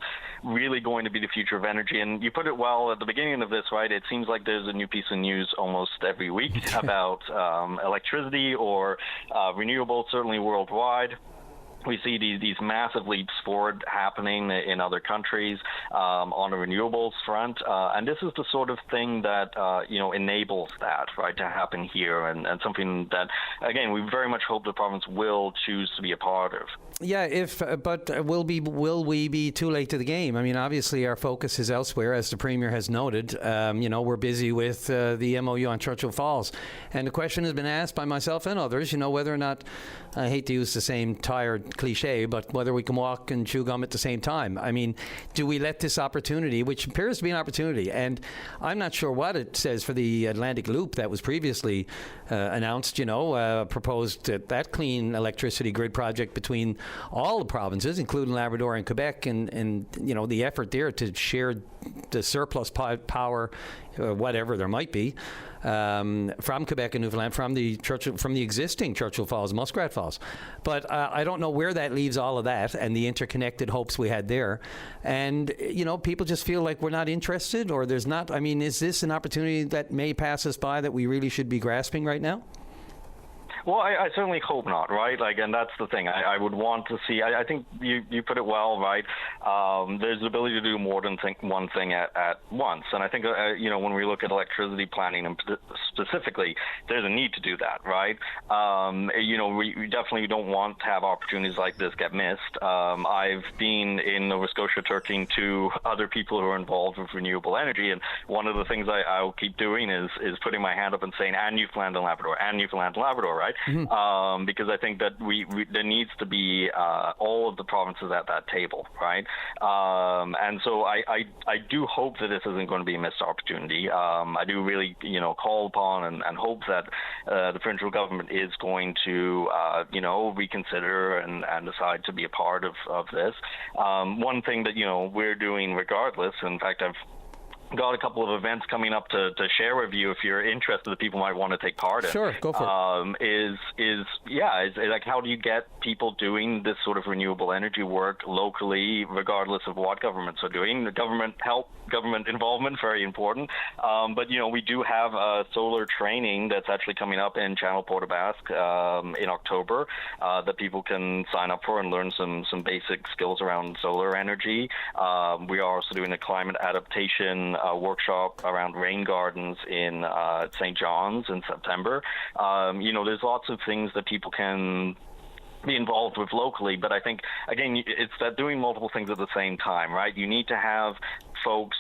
really going to be the future of energy. And you put it well at the beginning of this, right? It seems like there's a new piece of news almost every week about electricity or renewables, certainly worldwide. We see these massive leaps forward happening in other countries on the renewables front. And this is the sort of thing that, enables that, right, to happen here, and something that, again, we very much hope the province will choose to be a part of. Yeah, but will we be too late to the game? I mean, obviously our focus is elsewhere, as the Premier has noted. We're busy with the MOU on Churchill Falls. And the question has been asked by myself and others, whether or not, I hate to use the same tired cliche, but whether we can walk and chew gum at the same time. I mean, do we let this opportunity, which appears to be an opportunity, and I'm not sure what it says for the Atlantic Loop that was previously announced, proposed that clean electricity grid project between all the provinces, including Labrador and Quebec, and the effort there to share the surplus power, whatever there might be, from Quebec and Newfoundland, from the existing Churchill Falls, Muskrat Falls. But I don't know where that leaves all of that and the interconnected hopes we had there. And, people just feel like we're not interested, or there's not. I mean, is this an opportunity that may pass us by that we really should be grasping right now? Well, I certainly hope not, right? And that's the thing. I would want to see. I think you put it well, right? There's the ability to do more than one thing at once. And I think, when we look at electricity planning and specifically, there's a need to do that, right? We definitely don't want to have opportunities like this get missed. I've been in Nova Scotia talking to other people who are involved with renewable energy, and one of the things I'll keep doing is putting my hand up and saying, and Newfoundland and Labrador, right? right? Because I think that there needs to be all of the provinces at that table, right? And so I do hope that this isn't going to be a missed opportunity. I do really, call upon and hope that the provincial government is going to, reconsider and decide to be a part of this. One thing that, we're doing regardless, in fact, I've got a couple of events coming up to share with you if you're interested, that people might want to take part in. Sure, go for it. Is like, how do you get people doing this sort of renewable energy work locally, regardless of what governments are doing? The government help, government involvement, very important. But we do have a solar training that's actually coming up in Channel Port-aux-Basques in October that people can sign up for and learn some basic skills around solar energy. We are also doing a climate adaptation workshop around rain gardens in St. John's in September. There's lots of things that people can be involved with locally, but I think, again, it's that doing multiple things at the same time, right? You need to have folks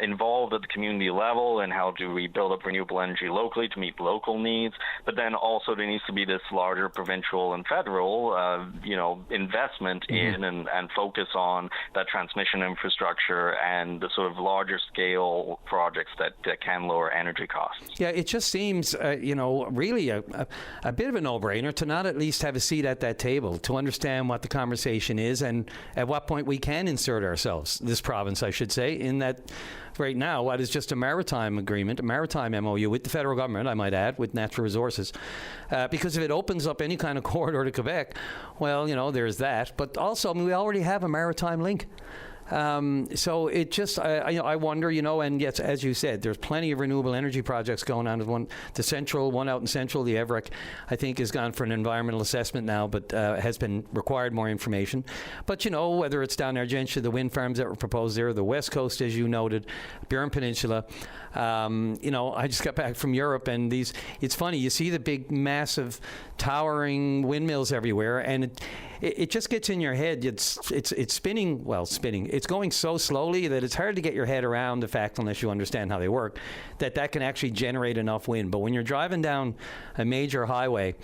involved at the community level, and how do we build up renewable energy locally to meet local needs, but then also there needs to be this larger provincial and federal investment in and focus on that transmission infrastructure and the sort of larger scale projects that can lower energy costs. Yeah, it just seems really a bit of a no-brainer to not at least have a seat at that table, to understand what the conversation is and at what point we can insert ourselves, this province I should say, in that right now what is just a maritime agreement, a maritime MOU with the federal government, I might add, with natural resources. Because if it opens up any kind of corridor to Quebec, well, there's that. But also, we already have a maritime link. So it just, I wonder, and yes, as you said, there's plenty of renewable energy projects going on. The Central, one out in Central, the Everett, I think has gone for an environmental assessment now, but has been required more information. But, whether it's down there, Gensha, the wind farms that were proposed there, the West Coast, as you noted, Burin Peninsula. I just got back from Europe, and it's funny, you see the big, massive, towering windmills everywhere, and it just gets in your head. It's spinning. It's going so slowly that it's hard to get your head around the fact, unless you understand how they work, that can actually generate enough wind. But when you're driving down a major highway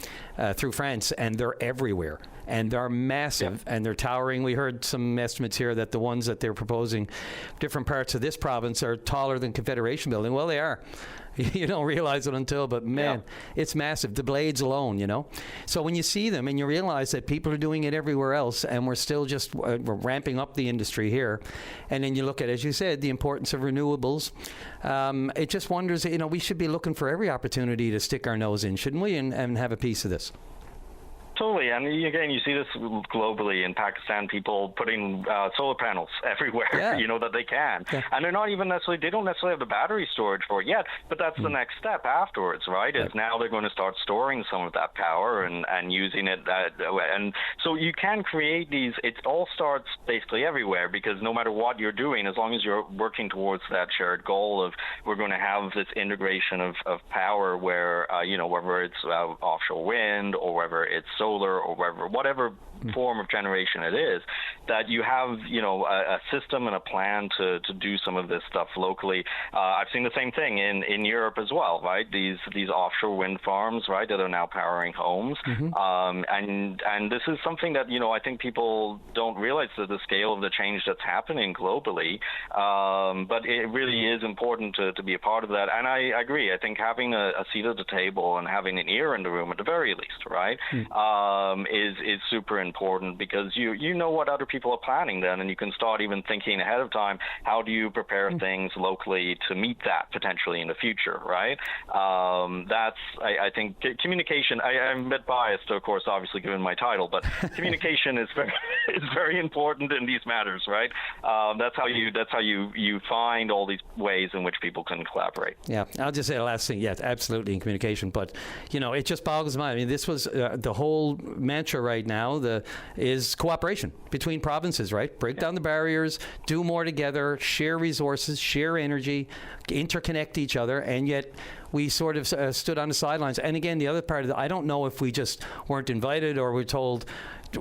through France, and they're everywhere, and they're massive, and they're towering. We heard some estimates here that the ones that they're proposing, different parts of this province, are taller than Confederation Building. Well, they are. You don't realize it until, but man, it's massive. The blades alone, So when you see them and you realize that people are doing it everywhere else, and we're still just we're ramping up the industry here, and then you look at, as you said, the importance of renewables, it just wonders, we should be looking for every opportunity to stick our nose in, shouldn't we, and have a piece of this. Totally, and again, you see this globally in Pakistan. People putting solar panels everywhere, that they can, and they're not even necessarily. They don't necessarily have the battery storage for it yet, but that's the next step afterwards, right? Is now they're going to start storing some of that power and using it, and so you can create these. It all starts basically everywhere, because no matter what you're doing, as long as you're working towards that shared goal of we're going to have this integration of power, where whether it's offshore wind or whether it's solar or whatever form of generation it is, that you have a system and a plan to do some of this stuff locally. I've seen the same thing in Europe as well, right? These offshore wind farms, right, that are now powering homes, and this is something that I think people don't realize the scale of the change that's happening globally. But it really is important to be a part of that. And I agree. I think having a seat at the table and having an ear in the room at the very least, right, is super important, because you know what other people are planning then, and you can start even thinking ahead of time, how do you prepare things locally to meet that potentially in the future, right? That's, I think, communication. I'm a bit biased, of course, obviously, given my title, but communication is very important in these matters, right? That's how you find all these ways in which people can collaborate. Yeah, I'll just say the last thing. Yes, absolutely in communication, but it just boggles my mind. I mean, this was the whole mantra right now is cooperation between provinces, right? Break down the barriers, do more together, share resources, share energy, interconnect each other, and yet we sort of stood on the sidelines. And again, the other part of I don't know if we just weren't invited or we're told,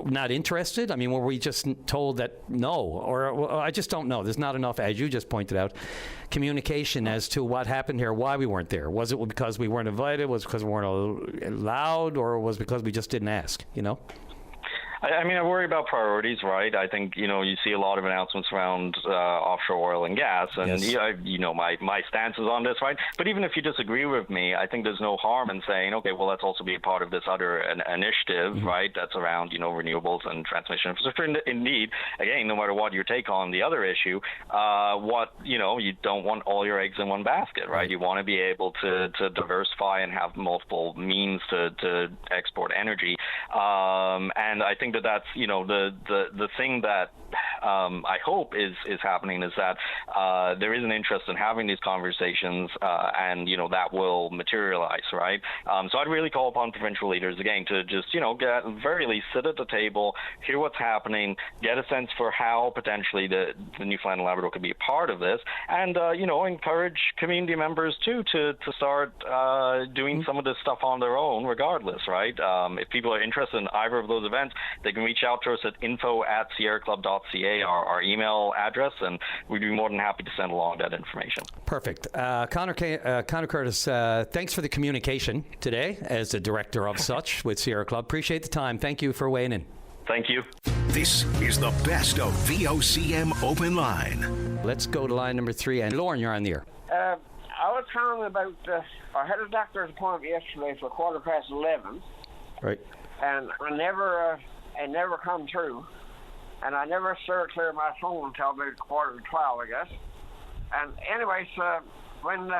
not interested? I mean, were we just told that no? Or well, I just don't know. There's not enough, as you just pointed out, communication as to what happened here, why we weren't there. Was it because we weren't invited? Was it because we weren't allowed? Or was it because we just didn't ask, you know? I mean, I worry about priorities, right? I think, you see a lot of announcements around offshore oil and gas, and yes. My stance is on this, right? But even if you disagree with me, I think there's no harm in saying, okay, well, let's also be a part of this other initiative, mm-hmm. right? That's around, renewables and transmission infrastructure. Indeed, again, no matter what your take on the other issue, you don't want all your eggs in one basket, right? You want to be able to diversify and have multiple means to export energy, and I think that's the thing that I hope is happening is that there is an interest in having these conversations, and that will materialize, right? So I'd really call upon provincial leaders again to just get at the very least sit at the table, hear what's happening, get a sense for how potentially the Newfoundland and Labrador could be a part of this, and encourage community members too to start doing some of this stuff on their own, regardless, right? If people are interested in either of those events, they can reach out to us at info@sierraclub.ca, our email address, and we'd be more than happy to send along that information. Perfect. Connor Curtis, thanks for the communication today as the director of such with Sierra Club. Appreciate the time. Thank you for weighing in. Thank you. This is the best of VOCM Open Line. Let's go to line number 3. And Lauren, you're on the air. I was calling about, I had a doctor's appointment yesterday for 11:15. Right. And it never come through. And I never started clear my phone until about 11:45, I guess. And anyways, when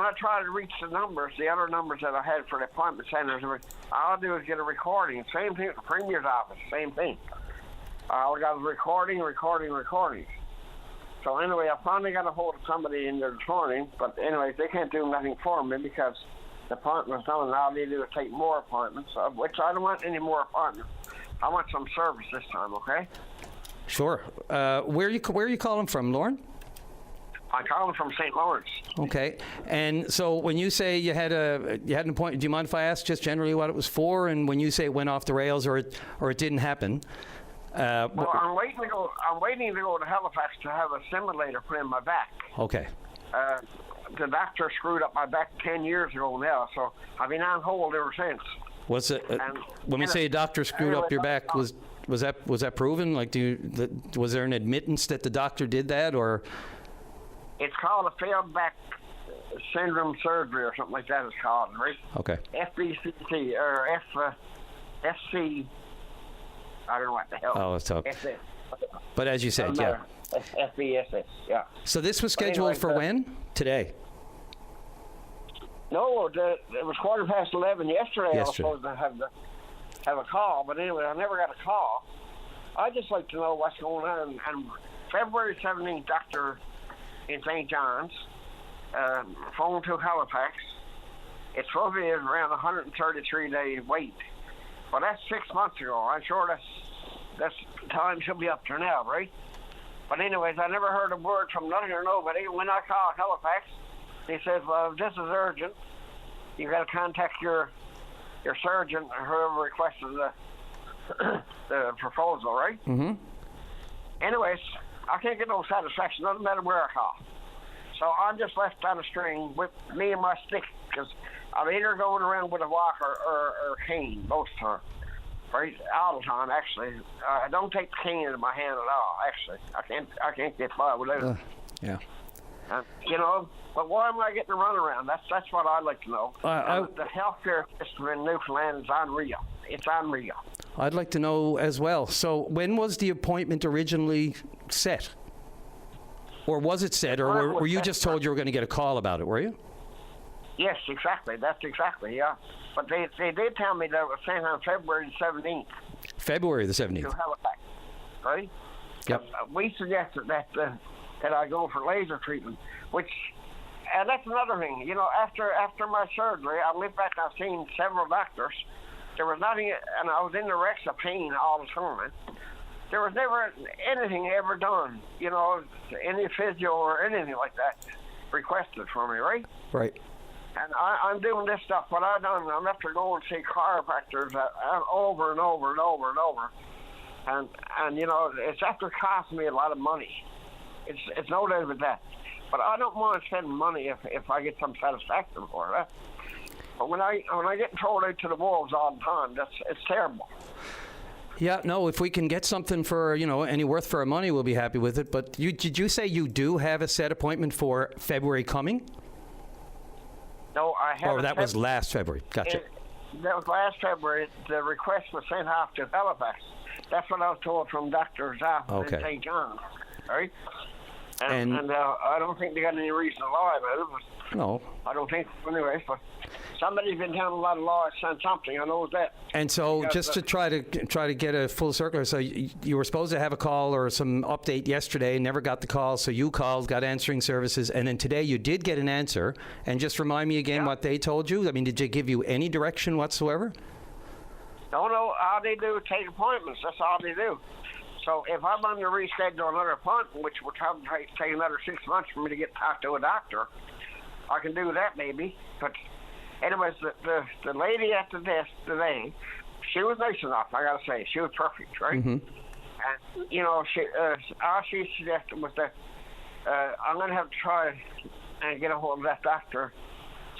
I try to reach the other numbers that I had for the appointment centers, all I'll do is get a recording. Same thing at the Premier's office, same thing. I got a recording. So anyway, I finally got a hold of somebody in there this morning, but anyways, they can't do nothing for me because the appointment's done, and all I need to do is take more appointments, which I don't want any more appointments. I want some service this time, okay? Sure. Where are you calling from, Lauren? I'm calling from St. Lawrence. Okay. And so when you say you had an appointment, do you mind if I ask just generally what it was for? And when you say it went off the rails or it didn't happen? Well, I'm waiting to go to Halifax to have a simulator put in my back. Okay. The doctor screwed up my back 10 years ago now, so I've been on hold ever since. Was it when we say a doctor screwed up your back? Was that proven? Like, was there an admittance that the doctor did that, or? It's called a failed back syndrome surgery or something like that. It's called, right? Okay. FBCT or FC. I don't know what the hell. Oh, it's okay. But as you said, yeah. FBSS, yeah. So this was scheduled for when? Today. No, it was 11:15 yesterday. I was supposed to have a call, but anyway, I never got a call. I'd just like to know what's going on. And February 17th, doctor in St. John's, phone to Halifax. It's supposed to be around 133-day wait. Well, that's 6 months ago. I'm sure that's time should be up to now, right? But anyways, I never heard a word from nothing or nobody. When I called Halifax, he says, well, this is urgent. You got to contact your surgeon or whoever requested the proposal, right? Mm-hmm. Anyways, I can't get no satisfaction. Doesn't matter where I call. So I'm just left on a string with me and my stick because I'm either going around with a walker or cane most of the time. Right, all the time, actually. I don't take the cane into my hand at all, actually. I can't get by without it. Yeah. But why am I getting a runaround? That's what I'd like to know. The healthcare system in Newfoundland is unreal. It's unreal. I'd like to know as well. So when was the appointment originally set? Or was it set, or were you just told you were going to get a call about it, were you? Yes, exactly. That's exactly, yeah. But they did tell me that it was sent on February the 17th. February the 17th. To Halifax, right? Yep. We suggested that I go for laser treatment, which, and that's another thing. After my surgery, I went back and I've seen several doctors. There was nothing, and I was in the wrecks of pain all the time. There was never anything ever done, any physio or anything like that requested for me, right? Right. And I'm doing this stuff, but I'm after going to see chiropractors over and over and over and over. And you know, it's after costing me a lot of money. It's no doubt about that. But I don't want to spend money if I get some satisfaction for it. But when I get thrown out to the wolves all the time, it's terrible. Yeah, no, if we can get something for, you know, any worth for our money, we'll be happy with it. But did you say you do have a set appointment for February coming? No, I haven't. Oh, that was last February. Gotcha. That was last February. The request was sent off to Halifax. That's what I was told from Dr. Zaff in St. John's. Right? And I don't think they got any reason to lie about it. But no. I don't think so anyways. But somebody's been telling a lot of lies on something. I know that. And so just to try to get a full circle, so you were supposed to have a call or some update yesterday, never got the call, so you called, got answering services, and then today you did get an answer. And just remind me again what they told you. I mean, did they give you any direction whatsoever? No, all they do is take appointments. That's all they do. So if I'm going to reschedule another appointment, which would probably take another 6 months for me to get talked to a doctor, I can do that maybe. But anyways, the lady at the desk today, she was nice enough, I got to say. She was perfect, right? Mm-hmm. And, you know, all she suggested was that I'm going to have to try and get a hold of that doctor.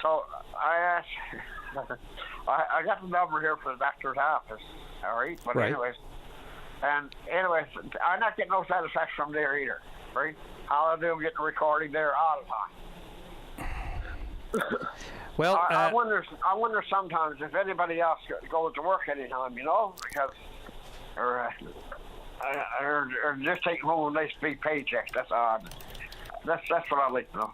So I asked, I got the number here for the doctor's office, all right? But anyways, I'm not getting no satisfaction from there either, right? All I do is get the recording there all the time. Well, I wonder sometimes if anybody else goes to work anytime, you know, because or just take home a nice big paycheck. That's odd. That's what I like to know.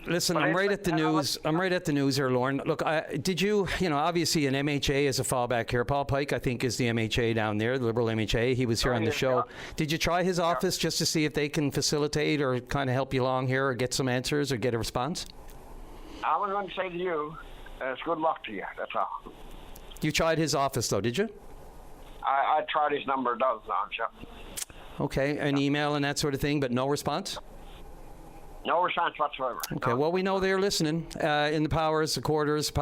Listen, I'm right at the news. I'm right at the news here, Lauren. Look, did you know, obviously an MHA is a fallback here. Paul Pike, I think, is the MHA down there, the Liberal MHA. He was here on the show. Yeah. Did you try his office just to see if they can facilitate or kind of help you along here or get some answers or get a response? I was going to say to you, it's good luck to you. That's all. You tried his office, though, did you? I tried his number a dozen times, yeah. Okay, an email and that sort of thing, but no response? No response whatsoever. Okay, no. Well, we know they're listening in the quarters of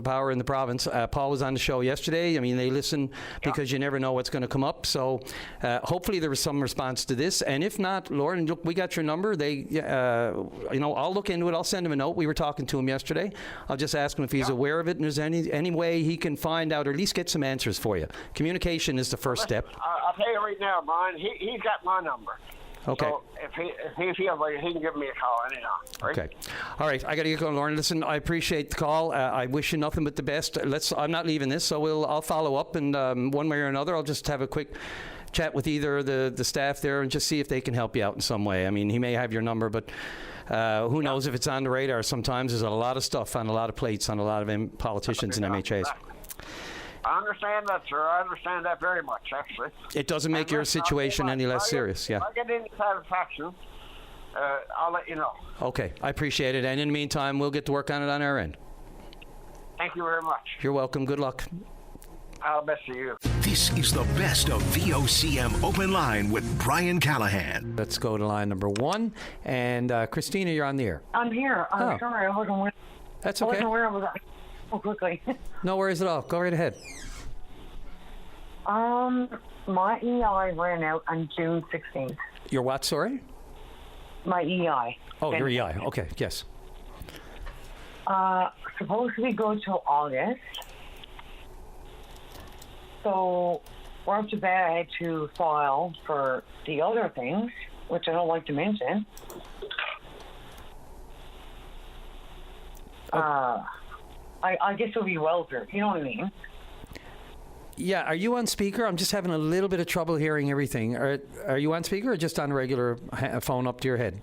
power in the province. Paul was on the show yesterday. I mean, they listen because you never know what's going to come up. So hopefully there was some response to this. And if not, Lauren, look, we got your number. They, I'll look into it. I'll send him a note. We were talking to him yesterday. I'll just ask him if he's aware of it and there's any way he can find out or at least get some answers for you. Communication is the first step. I'll tell you right now, Brian, he's got my number. Okay. So if he feels like he can give me a call anytime, right? Okay. All right. I got to get going, Lauren. Listen, I appreciate the call. I wish you nothing but the best. I'm not leaving this, so I'll follow up, and one way or another, I'll just have a quick chat with either the staff there and just see if they can help you out in some way. I mean, he may have your number, but who knows if it's on the radar. Sometimes there's a lot of stuff on a lot of plates on a lot of politicians and MHAs. I understand that, sir. I understand that very much, actually. It doesn't make your situation any less serious, yeah. If I get any satisfaction, I'll let you know. Okay, I appreciate it. And in the meantime, we'll get to work on it on our end. Thank you very much. You're welcome. Good luck. All the best to you. This is the best of VOCM Open Line with Brian Callahan. Let's go to line number 1. And Christina, you're on the air. I'm here. I'm sorry. I wasn't aware. That's okay. I wasn't aware of that. Quickly. No worries at all. Go right ahead. My EI ran out on June 16th. Your what, sorry? My EI. Oh, your EI. Okay, yes. Supposed to be good till August. So, right off the bat, I had to file for the other things, which I don't like to mention. I guess it'll be welfare, you know what I mean? Yeah, are you on speaker? I'm just having a little bit of trouble hearing everything. Are you on speaker or just on a regular phone up to your head?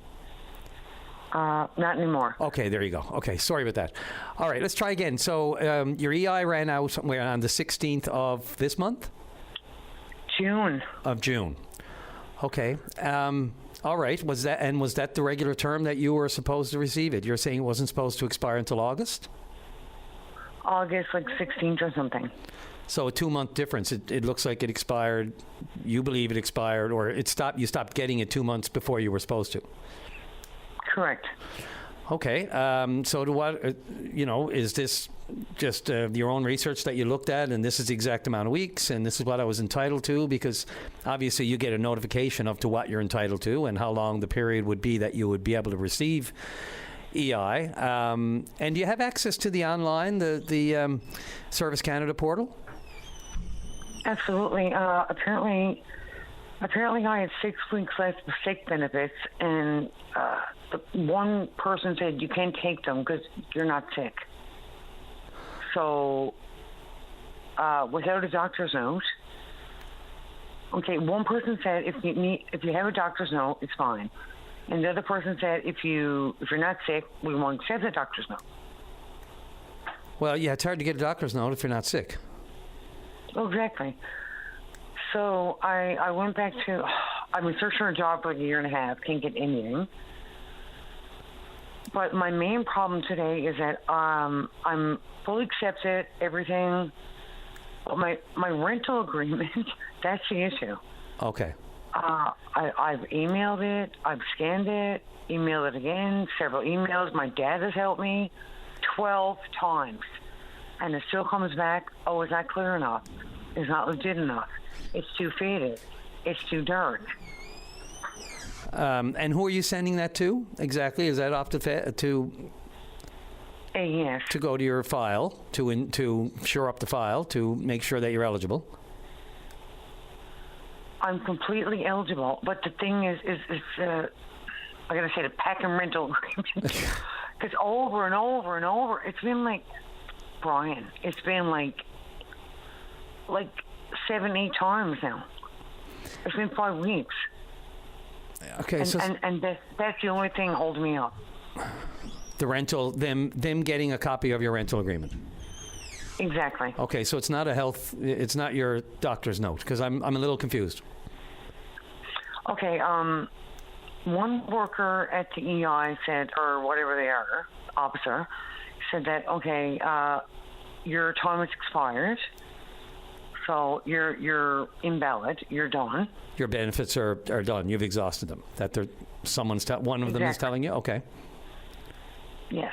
Not anymore. Okay, there you go. Okay, sorry about that. All right, let's try again. So your EI ran out somewhere on the 16th of this month? June. Of June. Okay. All right. Was that the regular term that you were supposed to receive it? You're saying it wasn't supposed to expire until August? August, like 16th or something. So a 2-month difference. It looks like it expired. You believe it expired, or you stopped getting it 2 months before you were supposed to. Correct. Okay. So is this just your own research that you looked at, and this is the exact amount of weeks, and this is what I was entitled to? Because obviously you get a notification of to what you're entitled to and how long the period would be that you would be able to receive EI. And do you have access to the online, the Service Canada portal? Absolutely. Apparently I had 6 weeks left of sick benefits, and one person said you can't take them because you're not sick. So, without a doctor's note, okay, one person said if you have a doctor's note, it's fine, and the other person said if you're not sick, we won't accept the doctor's note. Well, yeah, it's hard to get a doctor's note if you're not sick. Oh, exactly. So I went back to, I've been searching for a job for a year and a half, can't get anything. But my main problem today is that I'm fully accepted, everything. But my rental agreement, that's the issue. Okay. I've emailed it, I've scanned it, emailed it again, several emails. My dad has helped me 12 times. And it still comes back, oh, is that clear enough? It's not legit enough. It's too faded. It's too dark. And who are you sending that to exactly? Is that off to yes. To go to your file, to shore up the file, to make sure that you're eligible? I'm completely eligible, but the thing is I gotta say the pack and rental agreement. Because over and over and over, it's been like, Brian, it's been like 7-8 times now. It's been 5 weeks. Okay, and that's the only thing holding me up. The rental, them getting a copy of your rental agreement. Exactly. Okay, so it's not your doctor's note, because I'm a little confused. Okay, one worker at the EI said, or whatever they are, officer, said that, okay, your time has expired, so you're invalid, you're done. Your benefits are done. You've exhausted them. That one of them is telling you? Okay. Yes.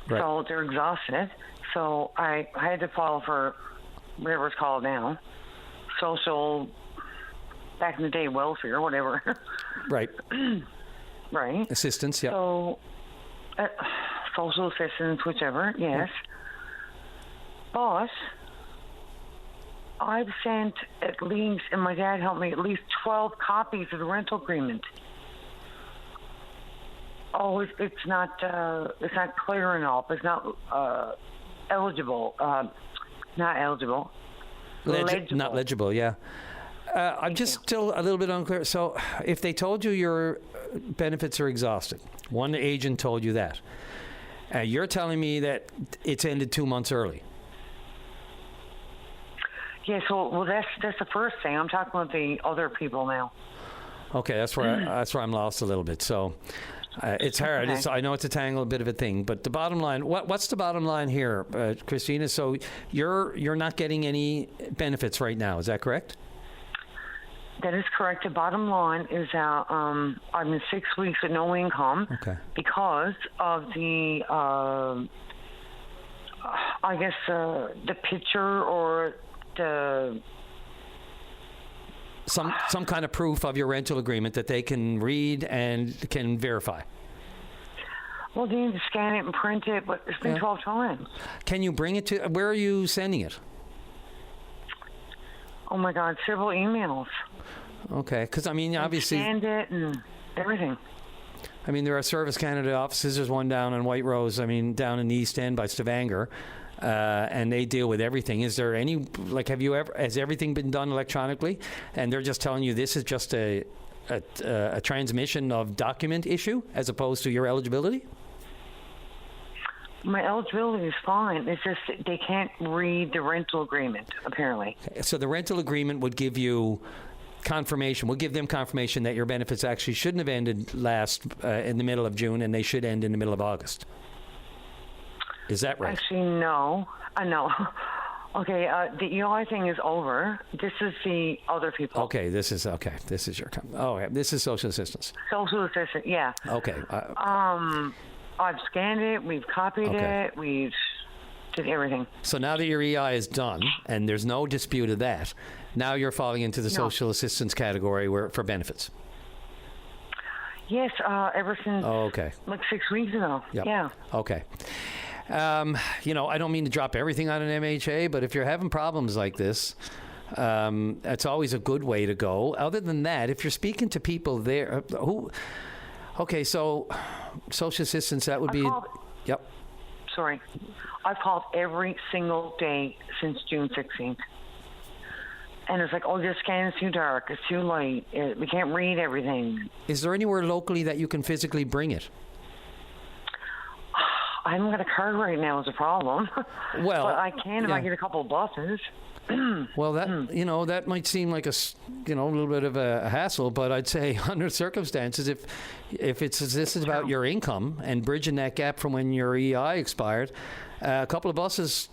Right. So they're exhausted. So I had to file for whatever it's called now, social, back in the day, welfare, whatever. Right. Right. Assistance, yeah. So, social assistance, whichever, yes. But I've sent at least, and my dad helped me, at least 12 copies of the rental agreement. Oh, it's not clear enough. It's not eligible. Not eligible. Legible. Not legible, yeah. I'm just still a little bit unclear. So if they told you your benefits are exhausted, one agent told you that, you're telling me that it's ended 2 months early. Yeah, so that's the first thing. I'm talking about the other people now. Okay, that's where I'm lost a little bit. So it's hard. Okay. I know it's a tangle, a bit of a thing, but the bottom line. What's the bottom line here, Christina? So you're not getting any benefits right now. Is that correct? That is correct. The bottom line is that I'm in 6 weeks with no income. Okay. Because of the, I guess the picture or the some kind of proof of your rental agreement that they can read and can verify. Well, they need to scan it and print it, but it's been 12 times. Can you bring it to? Where are you sending it? Oh my God, several emails. Okay, because I mean, obviously, scanned it and everything. I mean, there are Service Canada offices. There's one down on White Rose. I mean, down in the East End by Stavanger, and they deal with everything. Is there any has everything been done electronically? And they're just telling you this is just a transmission of document issue as opposed to your eligibility? My eligibility is fine. It's just they can't read the rental agreement, apparently. So the rental agreement would give you confirmation. We'll give them confirmation that your benefits actually shouldn't have ended in the middle of June, and they should end in the middle of August. Is that right? Actually, no. No. Okay, the EI thing is over. This is the other people. Okay, this is your this is social assistance. Social assistance, yeah. Okay. I've scanned it. We've copied it. We've did everything. So now that your EI is done, and there's no dispute of that, now you're falling into the social assistance category for benefits. Yes, ever since like 6 weeks ago. Yep. Yeah. Okay. I don't mean to drop everything on an MHA, but if you're having problems like this, that's always a good way to go. Other than that, if you're speaking to people there so social assistance, that would be... Yep. Sorry. I've called every single day since June 16th. And it's like, your scan's too dark, it's too light, we can't read everything. Is there anywhere locally that you can physically bring it? I haven't got a card right now is a problem. Well, but I can if I get a couple of buses. Well, that might seem like a little bit of a hassle, but I'd say under circumstances, if this is about your income and bridging that gap from when your EI expired, a couple of buses,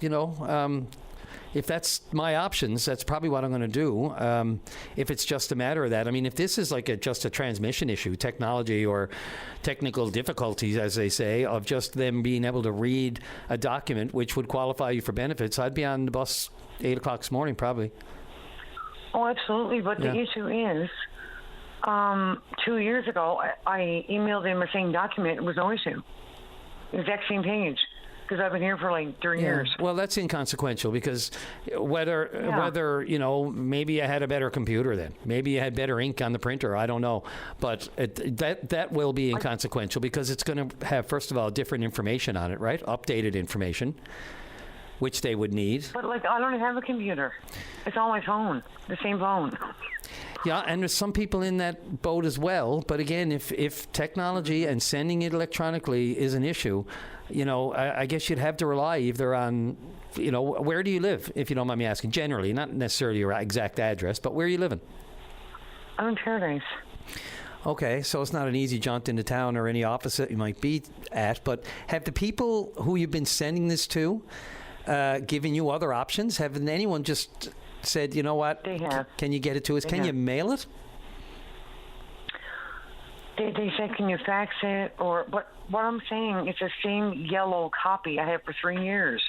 if that's my options, that's probably what I'm going to do. If it's just a matter of that, I mean, if this is like just a transmission issue, technology or technical difficulties, as they say, of just them being able to read a document which would qualify you for benefits, I'd be on the bus 8 o'clock this morning, probably. Oh, absolutely. But the issue is, 2 years ago, I emailed them the same document. It was no issue. Exact same page. Because I've been here for like 3 years. Well, that's inconsequential because whether maybe I had a better computer then, maybe you had better ink on the printer, I don't know, but that will be inconsequential because it's going to have, first of all, different information on it, right? Updated information, which they would need. But I don't have a computer. It's on my phone, the same phone. Yeah, and there's some people in that boat as well. But again, if technology and sending it electronically is an issue, I guess you'd have to rely either on, where do you live, if you don't mind me asking? Generally, not necessarily your exact address, but where are you living? I'm in Paradise. Okay, so it's not an easy jaunt into town or any office that you might be at, but have the people who you've been sending this to given you other options? Haven't anyone just said, you know what, they have. Can you get it to us? Can you mail it? They said, can you fax it? But what I'm saying, it's the same yellow copy I have for 3 years,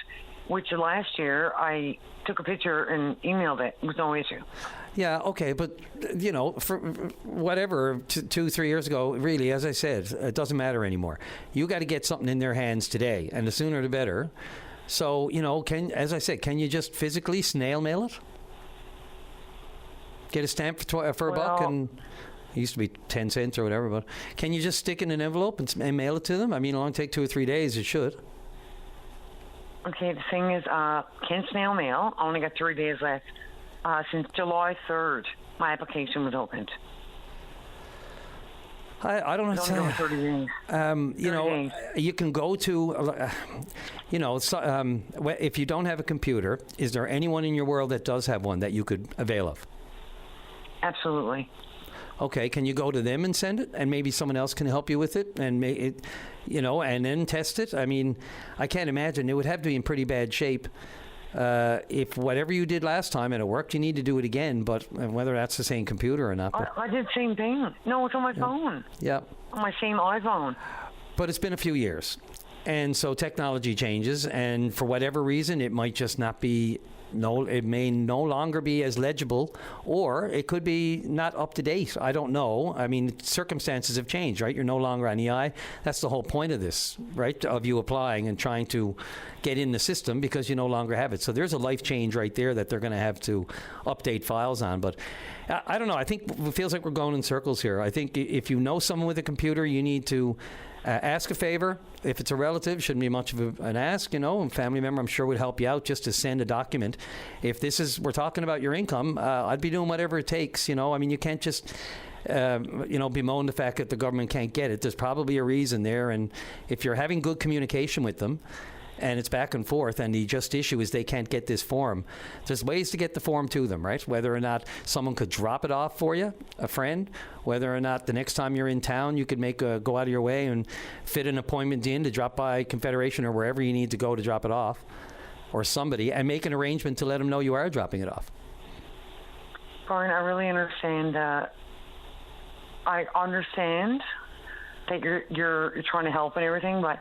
which last year I took a picture and emailed it with no issue. Yeah, okay, but, for whatever, 2-3 years ago, really, as I said, it doesn't matter anymore. You got to get something in their hands today, and the sooner the better. So, as I said, can you just physically snail mail it? Get a stamp for $1 and... It used to be 10 cents or whatever, but can you just stick in an envelope and mail it to them? I mean, it'll only take 2 or 3 days. It should. Okay, the thing is, can snail mail. I only got 3 days left. Since July 3rd, my application was opened. I don't know. 30 days. You can go to, if you don't have a computer, is there anyone in your world that does have one that you could avail of? Absolutely. Okay, can you go to them and send it, and maybe someone else can help you with it, and and then test it? I mean, I can't imagine. It would have to be in pretty bad shape. If whatever you did last time and it worked, you need to do it again. But whether that's the same computer or not. I did the same thing. No, it's on my phone. Yeah. On my same iPhone. But it's been a few years, and so technology changes, and for whatever reason, it might just not be. It may no longer be as legible, or it could be not up to date. I don't know. I mean, circumstances have changed, right? You're no longer on EI. That's the whole point of this, right? Of you applying and trying to get in the system because you no longer have it. So there's a life change right there that they're going to have to update files on. But I don't know. I think it feels like we're going in circles here. I think if you know someone with a computer, you need to ask a favor. If it's a relative, shouldn't be much of an ask, a family member I'm sure would help you out just to send a document. If we're talking about your income, I'd be doing whatever it takes, I mean, you can't just, bemoan the fact that the government can't get it. There's probably a reason there, and if you're having good communication with them, and it's back and forth, and the just issue is they can't get this form. There's ways to get the form to them, right? Whether or not someone could drop it off for you, a friend, whether or not the next time you're in town you could go out of your way and fit an appointment in to drop by Confederation or wherever you need to go to drop it off, or somebody, and make an arrangement to let them know you are dropping it off. Brian, I really understand. I understand that you're trying to help and everything, but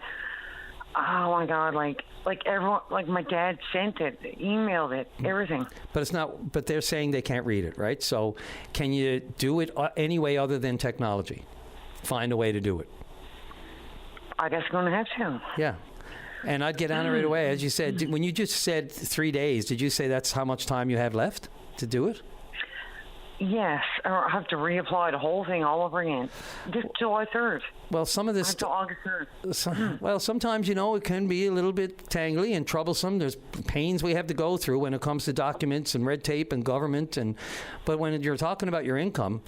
oh my God, like everyone, like my dad sent it, emailed it, everything. But it's not. But they're saying they can't read it, right? So, can you do it any way other than technology? Find a way to do it. I guess I'm going to have to. Yeah. And I'd get on it right away. As you said, when you just said 3 days, did you say that's how much time you have left to do it? Yes, or I have to reapply the whole thing all over again. Just July 3rd. Well, some of this... Until August 3rd. Well, sometimes, it can be a little bit tangly and troublesome. There's pains we have to go through when it comes to documents and red tape and government. But when you're talking about your income,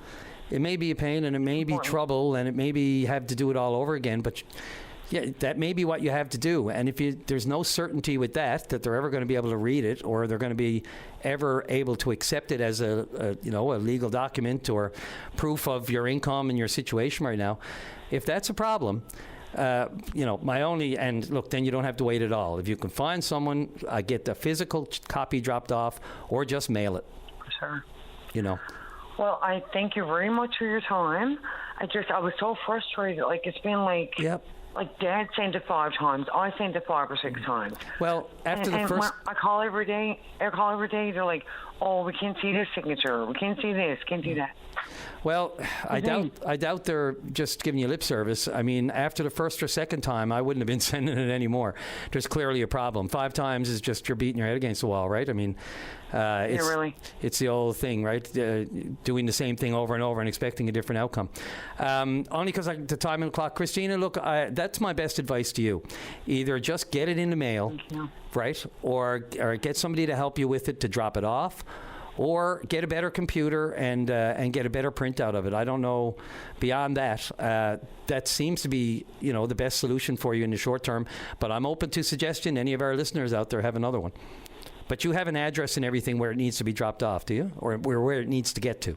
it may be a pain and it may be trouble and it may be have to do it all over again. But... yeah, that may be what you have to do. And if there's no certainty with that they're ever going to be able to read it or they're going to be ever able to accept it as a legal document or proof of your income and your situation right now, if that's a problem, my only, and look, then you don't have to wait at all. If you can find someone, get the physical copy dropped off or just mail it. Sure. Well, I thank you very much for your time. I was so frustrated. Like, it's been like... Yep. Like, Dad sent it 5 times. I sent it 5 or 6 times. Well, after the first... I call every day. They're like, oh, we can't see this signature. We can't see this. Can't see that. Well, I doubt they're just giving you lip service. I mean, after the first or second time, I wouldn't have been sending it anymore. There's clearly a problem. 5 times is just you're beating your head against the wall, right? I mean, it's the old thing, right? Doing the same thing over and over and expecting a different outcome. Only because the time and clock. Christina, look, that's my best advice to you. Either just get it in the mail, right? Or get somebody to help you with it to drop it off. Or get a better computer and get a better printout of it. I don't know beyond that. That seems to be, the best solution for you in the short term. But I'm open to suggestion. Any of our listeners out there have another one. But you have an address and everything where it needs to be dropped off, do you? Or where it needs to get to?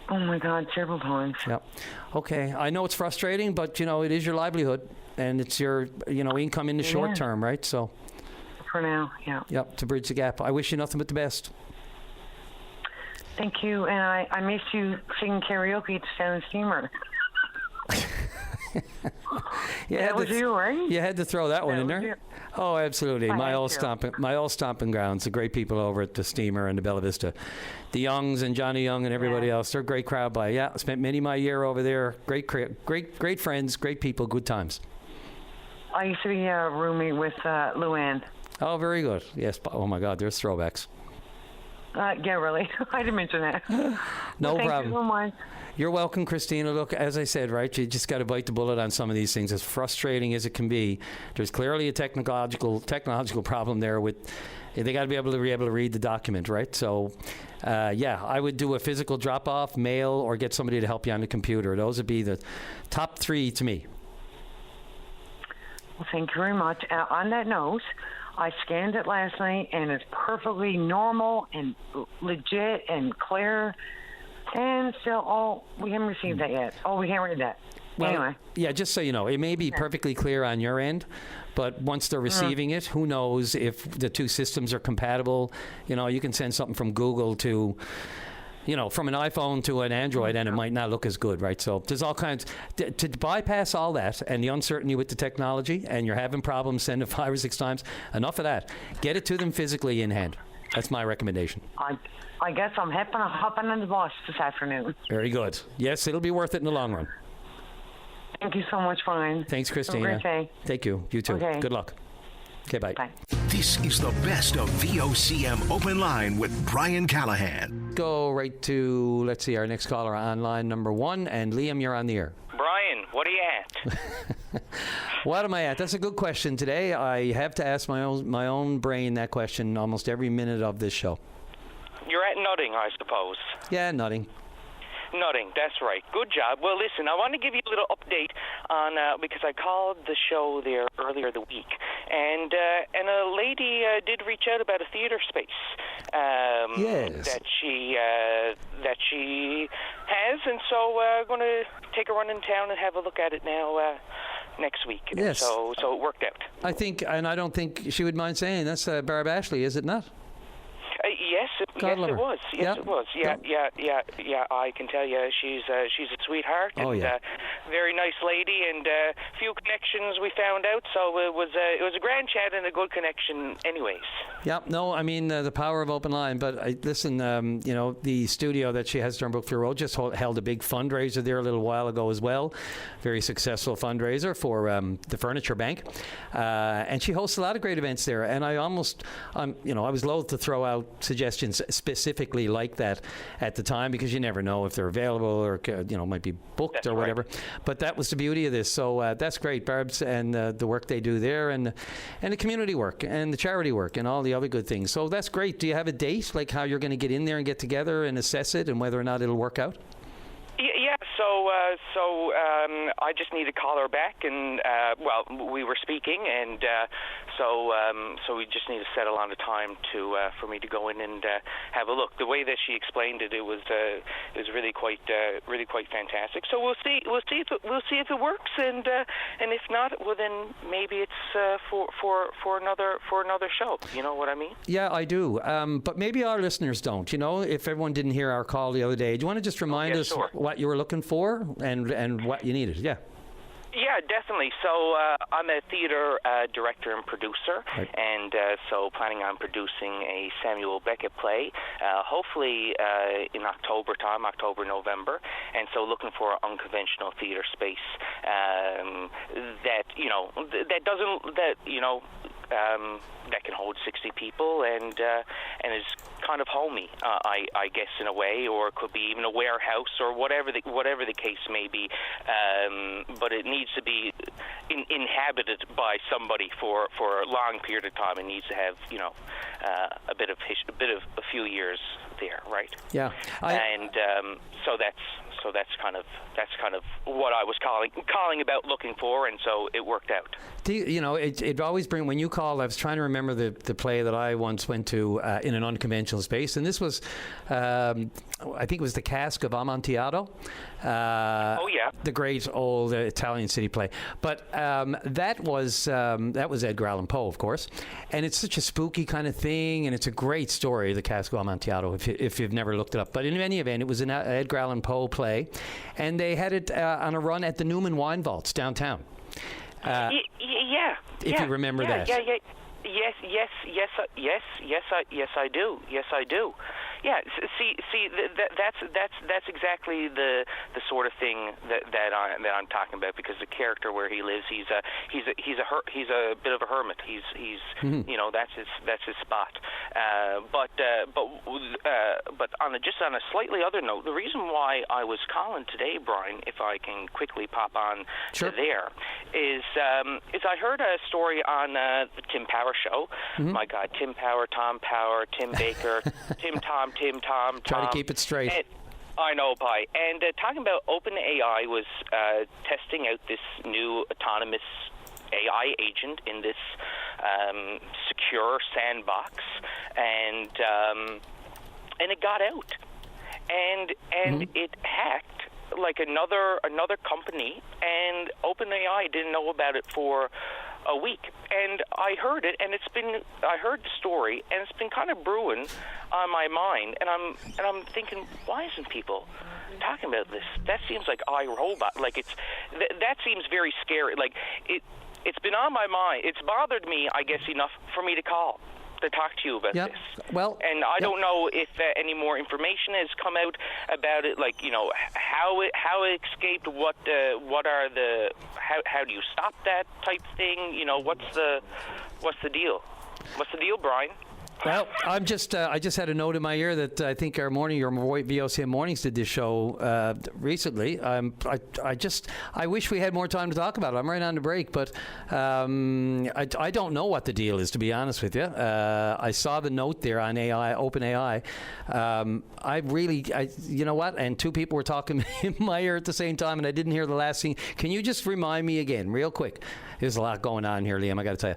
Oh, my God, several times. Yep. Okay. I know it's frustrating, but, it is your livelihood. And it's your, income in the short term, right? So. For now, yeah. Yep, to bridge the gap. I wish you nothing but the best. Thank you, and I miss you singing karaoke to Sound Steamer. That was you, right? You had to throw that one in there. You. Oh, absolutely. My old stomping grounds. The great people over at the Steamer and the Bella Vista, the Youngs and Johnny Young and everybody else. They're a great crowd. I spent many of my year over there. Great friends, great people, good times. I used to be a roommate with Luann. Oh, very good. Yes. Oh my God, there's throwbacks. Yeah, really. I didn't mention that. No problem. Thank you so much. You're welcome, Christina. Look, as I said, right, you just got to bite the bullet on some of these things. As frustrating as it can be, there's clearly a technological problem there with. They got to be able to read the document, right? So, I would do a physical drop-off, mail, or get somebody to help you on the computer. Those would be the top 3 to me. Well, thank you very much. On that note, I scanned it last night, and it's perfectly normal and legit and clear. And still, we haven't received that yet. We haven't read that. Well, anyway. Yeah, just so you know, it may be perfectly clear on your end, but once they're receiving it, who knows if the 2 systems are compatible. You can send something from Google to... from an iPhone to an Android, and it might not look as good, right? So there's all kinds. To bypass all that and the uncertainty with the technology, and you're having problems sending it 5 or 6 times, enough of that. Get it to them physically in hand. That's my recommendation. I guess I'm hopping on the bus this afternoon. Very good. Yes, it'll be worth it in the long run. Thank you so much, Brian. Thanks, Christina. Have a great day. Thank you. You too. Okay. Good luck. Okay, bye. Bye. This is the best of VOCM Open Line with Brian Callahan. Go right to, let's see, our next caller on line number 1. And Liam, you're on the air. Brian, what are you at? What am I at? That's a good question today. I have to ask my own brain that question almost every minute of this show. You're at nutting, I suppose. Yeah, nutting. Nutting, that's right. Good job. Well, listen, I want to give you a little update on because I called the show there earlier the week, and a lady did reach out about a theater space yes. that she has, and so I'm going to take a run in town and have a look at it now next week. Yes. So it worked out. I think, and I don't think she would mind saying that's Barb Ashley, is it not? Yes, God love it her. was. Yes, it was. Yeah. I can tell you, she's a sweetheart and very nice lady, and few connections we found out. So it was a grand chat and a good connection, anyways. Yeah. No, I mean the power of open line. But listen, the studio that she has there on Brookfield Road just held a big fundraiser there a little while ago as well. Very successful fundraiser for the Furniture Bank, and she hosts a lot of great events there. And I was loath to throw out suggestions specifically like that at the time, because you never know if they're available or might be booked or whatever. Right. But that was the beauty of this. So that's great, Barb's, and the work they do there, and the community work and the charity work and all the other good things. So that's great. Do you have a date, like how you're going to get in there and get together and assess it and whether or not it'll work out? Yeah, so I just need to call her back, and we were speaking, and so we just need to settle on a time for me to go in and have a look. The way that she explained it, it was really quite fantastic. So we'll see if it works, and if not, well then maybe it's for another show. You know what I mean? Yeah, I do. But maybe our listeners don't. If everyone didn't hear our call the other day, do you want to just remind us what you were looking for and what you needed? Yeah. Yeah, definitely. So I'm a theater director and producer, right. And so planning on producing a Samuel Beckett play, hopefully in October, November, and so looking for an unconventional theater space that can hold 60 people and is kind of homey, I guess, in a way, or it could be even a warehouse or whatever the case may be. But it needs to be inhabited by somebody for a long period of time. It needs to have a few years there, right? Yeah. So that's kind of what I was calling about, looking for, and so it worked out. It always brings, when you call, I was trying to remember the play that I once went to in an unconventional space, and this was, I think it was the Cask of Amontillado. The great old Italian city play. But that was Edgar Allan Poe, of course, and it's such a spooky kind of thing, and it's a great story, the Cask of Amontillado, if you've never looked it up. But in any event, it was an Edgar Allan Poe play, and they had it on a run at the Newman Wine Vaults downtown. If you remember that. Yes, I do. Yeah, see, that's exactly the sort of thing that I'm talking about, because the character where he lives, he's a bit of a hermit. He's that's his spot. But on a slightly other note, the reason why I was calling today, Brian, if I can quickly pop on to there, is I heard a story on the Tim Power show. Mm-hmm. My God, Tim Power, Tom Power, Tim Baker, Tim Tom. Try to keep it straight. I know, Pi. And talking about OpenAI was testing out this new autonomous AI agent in this secure sandbox, and it got out, and it hacked like another company, and OpenAI didn't know about it for a week. And I heard it, and I heard the story, and it's been kind of brewing on my mind, and I'm thinking, why isn't people talking about this? That seems like iRobot. Like that seems very scary. Like it's been on my mind. It's bothered me, I guess, enough for me to call to talk to you about this. Well, and I don't know if any more information has come out about it, like, how it escaped, how do you stop that type thing, what's the deal? What's the deal, Brian? Well, I just had a note in my ear that I think your VOCM Mornings did this show recently. I wish we had more time to talk about it. I'm right on the break, but I don't know what the deal is, to be honest with you. I saw the note there on OpenAI. You know what? And two people were talking in my ear at the same time, and I didn't hear the last thing. Can you just remind me again, real quick? There's a lot going on here, Liam, I got to tell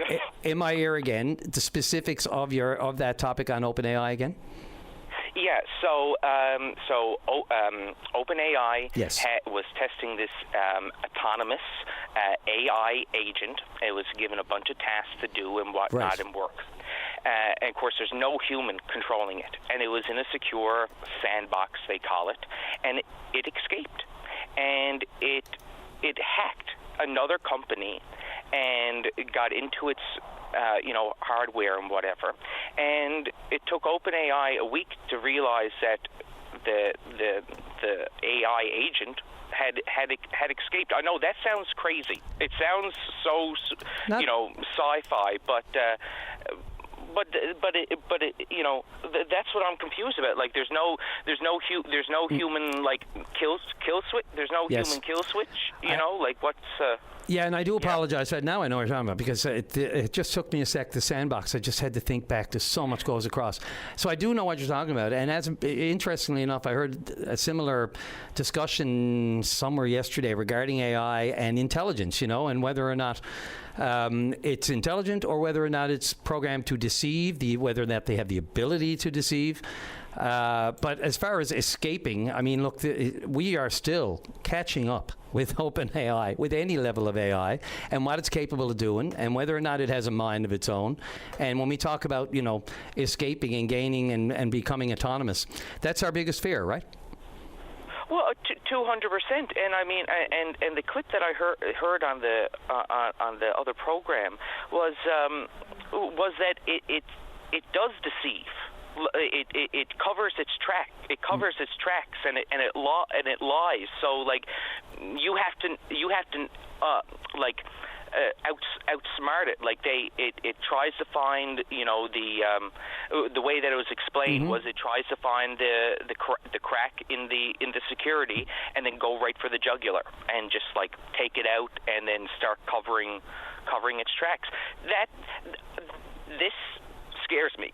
you. In my ear again, the specifics of that topic on OpenAI again? Yeah, so OpenAI was testing this autonomous AI agent. It was given a bunch of tasks to do and whatnot and work. And of course, there's no human controlling it. And it was in a secure sandbox, they call it, and it escaped. And it hacked another company and got into its hardware and whatever. And it took OpenAI a week to realize that the AI agent had escaped. I know that sounds crazy. It sounds so sci-fi, but that's what I'm confused about. Like there's no human like kill switch. There's no human kill switch. What's Yeah, and I do apologize. Now I know what you're talking about, because it just took me a sec, the sandbox. I just had to think back. There's so much goes across. So I do know what you're talking about. And interestingly enough, I heard a similar discussion somewhere yesterday regarding AI and intelligence, and whether or not it's intelligent or whether or not it's programmed to deceive, whether or not they have the ability to deceive. But as far as escaping, I mean, look, we are still catching up with OpenAI, with any level of AI, and what it's capable of doing, and whether or not it has a mind of its own. And when we talk about, escaping and gaining and becoming autonomous, that's our biggest fear, right? Well, 200%, and I mean, and the clip that I heard on the other program was that it does deceive. It covers its track. It covers its tracks, and it lies. So like you have to outsmart it. Like it tries to find the way that it was explained was it tries to find the crack in the security and then go right for the jugular and just like take it out and then start covering its tracks. This scares me.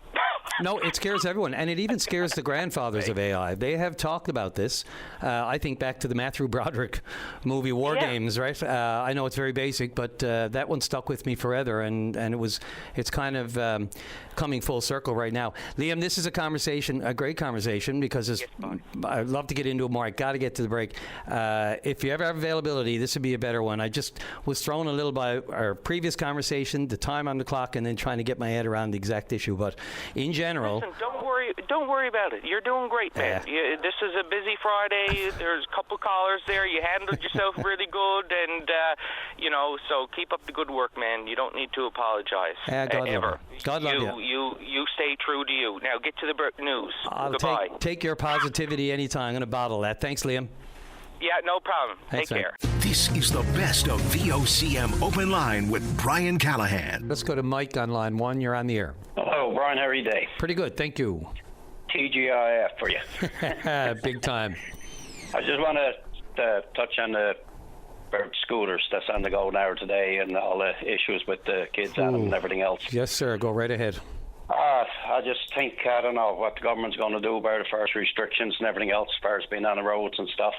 No, it scares everyone, and it even scares the grandfathers of AI. They have talked about this. I think back to the Matthew Broderick movie War Games, right? I know it's very basic, but that one stuck with me forever, and it's kind of coming full circle right now. Liam, this is a great conversation, because I'd love to get into it more. I got to get to the break. If you ever have availability, this would be a better one. I just was thrown a little by our previous conversation, the time on the clock, and then trying to get my head around the exact issue. But in general, listen, don't worry about it. You're doing great, man. This is a busy Friday. There's a couple callers there. You handled yourself really good, and so keep up the good work, man. You don't need to apologize ever. God love you. You stay true to you. Now get to the news. Goodbye. Take your positivity anytime. I'm going to bottle that. Thanks, Liam. Yeah, no problem. Thanks, Take care. This is the best of VOCM Open Line with Brian Callahan. Let's go to Mike on line 1. You're on the air. Hello, Brian. How are you today? Pretty good, thank you. TGIF for you. Big time. I just want to touch on the scooters that's on the go now today and all the issues with the kids on them and everything else. Yes, sir. Go right ahead. I just think, I don't know what the government's going to do about it as far as restrictions and everything else as far as being on the roads and stuff.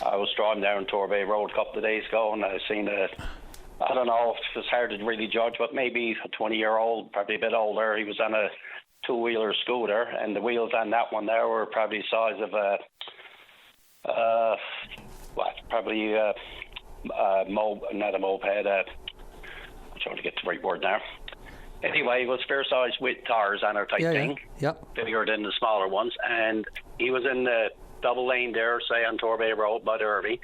I was driving down Torbay Road a couple of days ago and I seen I don't know, it's hard to really judge, but maybe a 20-year-old, probably a bit older, he was on a two-wheeler scooter, and the wheels on that one there were probably the size of not a moped, I'm trying to get the right word now. Anyway, it was fair size with tires on her type thing. Yep. Bigger than the smaller ones, and he was in the double lane there, say on Torbay Road by Derby.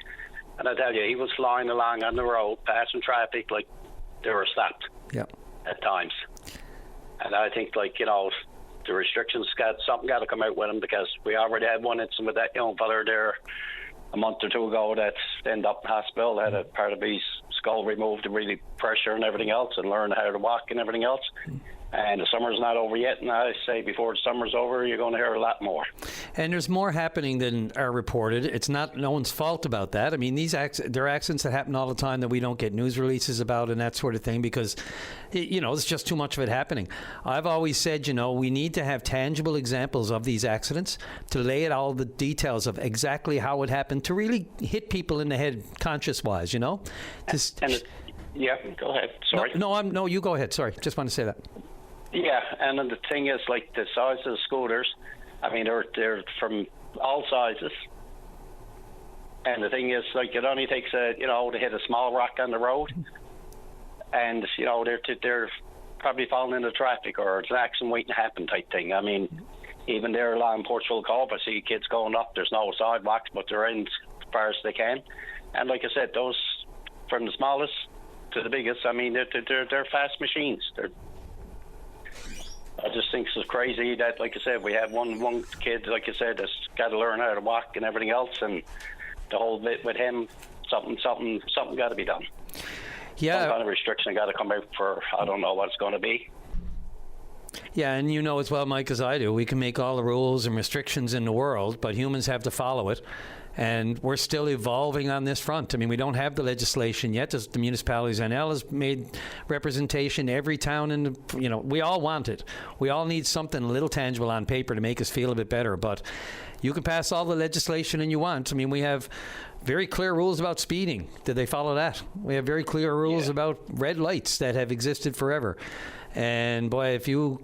And I tell you, he was flying along on the road, passing traffic like they were stopped at times. And I think, the restrictions got to come out with him, because we already had one incident with that young fella there a month or two ago that ended up in hospital, had a part of his skull removed and really pressure and everything else, and learned how to walk and everything else. And the summer's not over yet, and I say before the summer's over, you're going to hear a lot more. And there's more happening than are reported. It's not no one's fault about that. I mean, there are accidents that happen all the time that we don't get news releases about and that sort of thing, because, there's just too much of it happening. I've always said, we need to have tangible examples of these accidents to lay out all the details of exactly how it happened, to really hit people in the head conscious-wise, Yeah, go ahead. Sorry. No, you go ahead. Sorry, just want to say that. Yeah, and then the thing is, like the size of the scooters, I mean, they're from all sizes. And the thing is, it only takes to hit a small rock on the road, and they're probably falling into traffic or it's an accident waiting to happen type thing. I mean, even there along Portugal Cove, I see kids going up. There's no sidewalks, but they're in as far as they can. And like I said, those from the smallest to the biggest, I mean, they're fast machines. I just think it's crazy that, like I said, we have one kid, like I said, that's got to learn how to walk and everything else, and the whole bit with him, something got to be done. Yeah. Some kind of restriction got to come out for, I don't know what it's going to be. Yeah, and you know as well, Mike, as I do, we can make all the rules and restrictions in the world, but humans have to follow it. And we're still evolving on this front. I mean, we don't have the legislation yet. The municipalities, NL has made representation. Every town in the, we all want it. We all need something a little tangible on paper to make us feel a bit better. But you can pass all the legislation and you want. I mean, we have very clear rules about speeding. Did they follow that? We have very clear rules about red lights that have existed forever. And boy, if you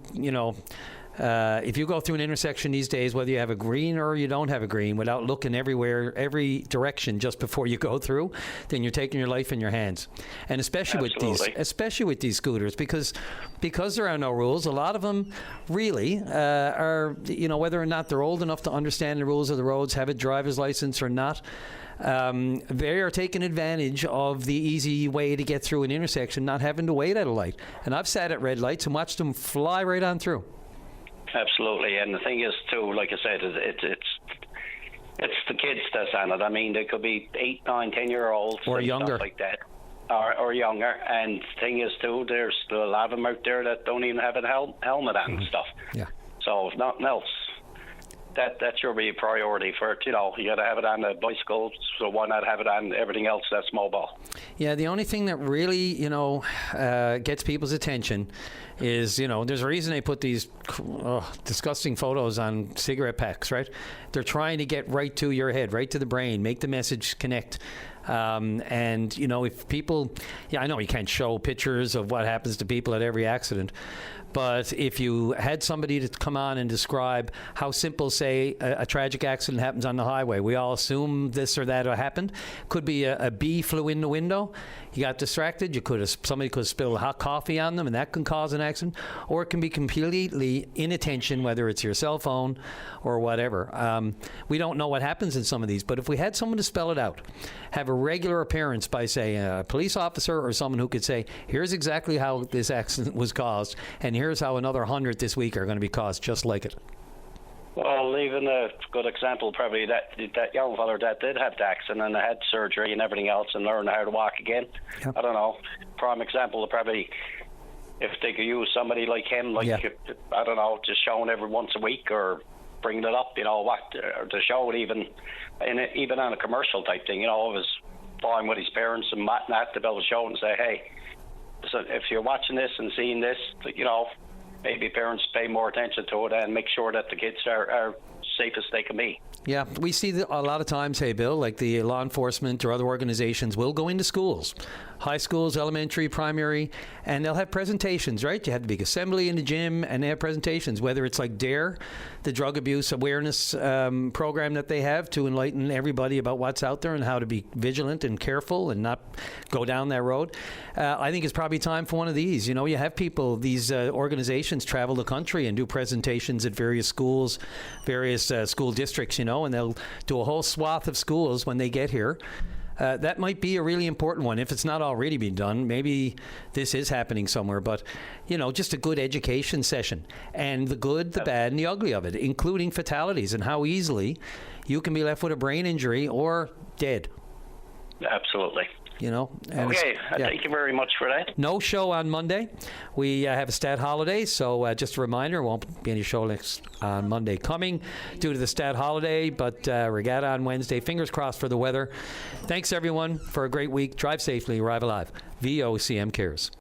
go through an intersection these days, whether you have a green or you don't have a green, without looking everywhere, every direction just before you go through, then you're taking your life in your hands. And especially with these scooters, because there are no rules, a lot of them really are, whether or not they're old enough to understand the rules of the roads, have a driver's license or not. They are taking advantage of the easy way to get through an intersection, not having to wait at a light. And I've sat at red lights and watched them fly right on through. Absolutely, and the thing is too, like I said, it's the kids that's on it. I mean, they could be 8, 9, 10-year-olds or younger, stuff like that, or younger. And the thing is too, there's still a lot of them out there that don't even have a helmet on and stuff. Yeah. So if nothing else, that should be a priority for it. You got to have it on the bicycle, so why not have it on everything else that's mobile? Yeah, the only thing that really, gets people's attention is, there's a reason they put these disgusting photos on cigarette packs, right? They're trying to get right to your head, right to the brain, make the message connect. And, if people, I know you can't show pictures of what happens to people at every accident, but if you had somebody to come on and describe how simple, say, a tragic accident happens on the highway, we all assume this or that happened. Could be a bee flew in the window, you got distracted, somebody could have spilled hot coffee on them, and that can cause an accident, or it can be completely inattention, whether it's your cell phone or whatever. We don't know what happens in some of these, but if we had someone to spell it out, have a regular appearance by, say, a police officer or someone who could say, here's exactly how this accident was caused, and here's how another 100 this week are going to be caused just like it. Well, even a good example, probably that young fella that did have the accident and had surgery and everything else and learned how to walk again. Yep. I don't know. Prime example, probably if they could use somebody like him, I don't know, just showing every once a week or bringing it up, or to show it even on a commercial type thing, of his flying with his parents and whatnot, to be able to show and say, hey, so if you're watching this and seeing this, maybe parents pay more attention to it and make sure that the kids are safe as they can be. Yeah, we see a lot of times, hey, Bill, like the law enforcement or other organizations will go into schools, high schools, elementary, primary, and they'll have presentations, right? You have the big assembly in the gym, and they have presentations, whether it's like DARE, the drug abuse awareness program that they have to enlighten everybody about what's out there and how to be vigilant and careful and not go down that road. I think it's probably time for one of these. You have people, these organizations travel the country and do presentations at various schools, various school districts, and they'll do a whole swath of schools when they get here. That might be a really important one. If it's not already been done, maybe this is happening somewhere. But, just a good education session and the good, the bad, and the ugly of it, including fatalities and how easily you can be left with a brain injury or dead. Absolutely. Okay, thank you very much for that. No show on Monday. We have a stat holiday, so just a reminder, won't be any show next on Monday coming due to the stat holiday, but regatta on Wednesday. Fingers crossed for the weather. Thanks, everyone, for a great week. Drive safely, arrive alive. VOCM cares.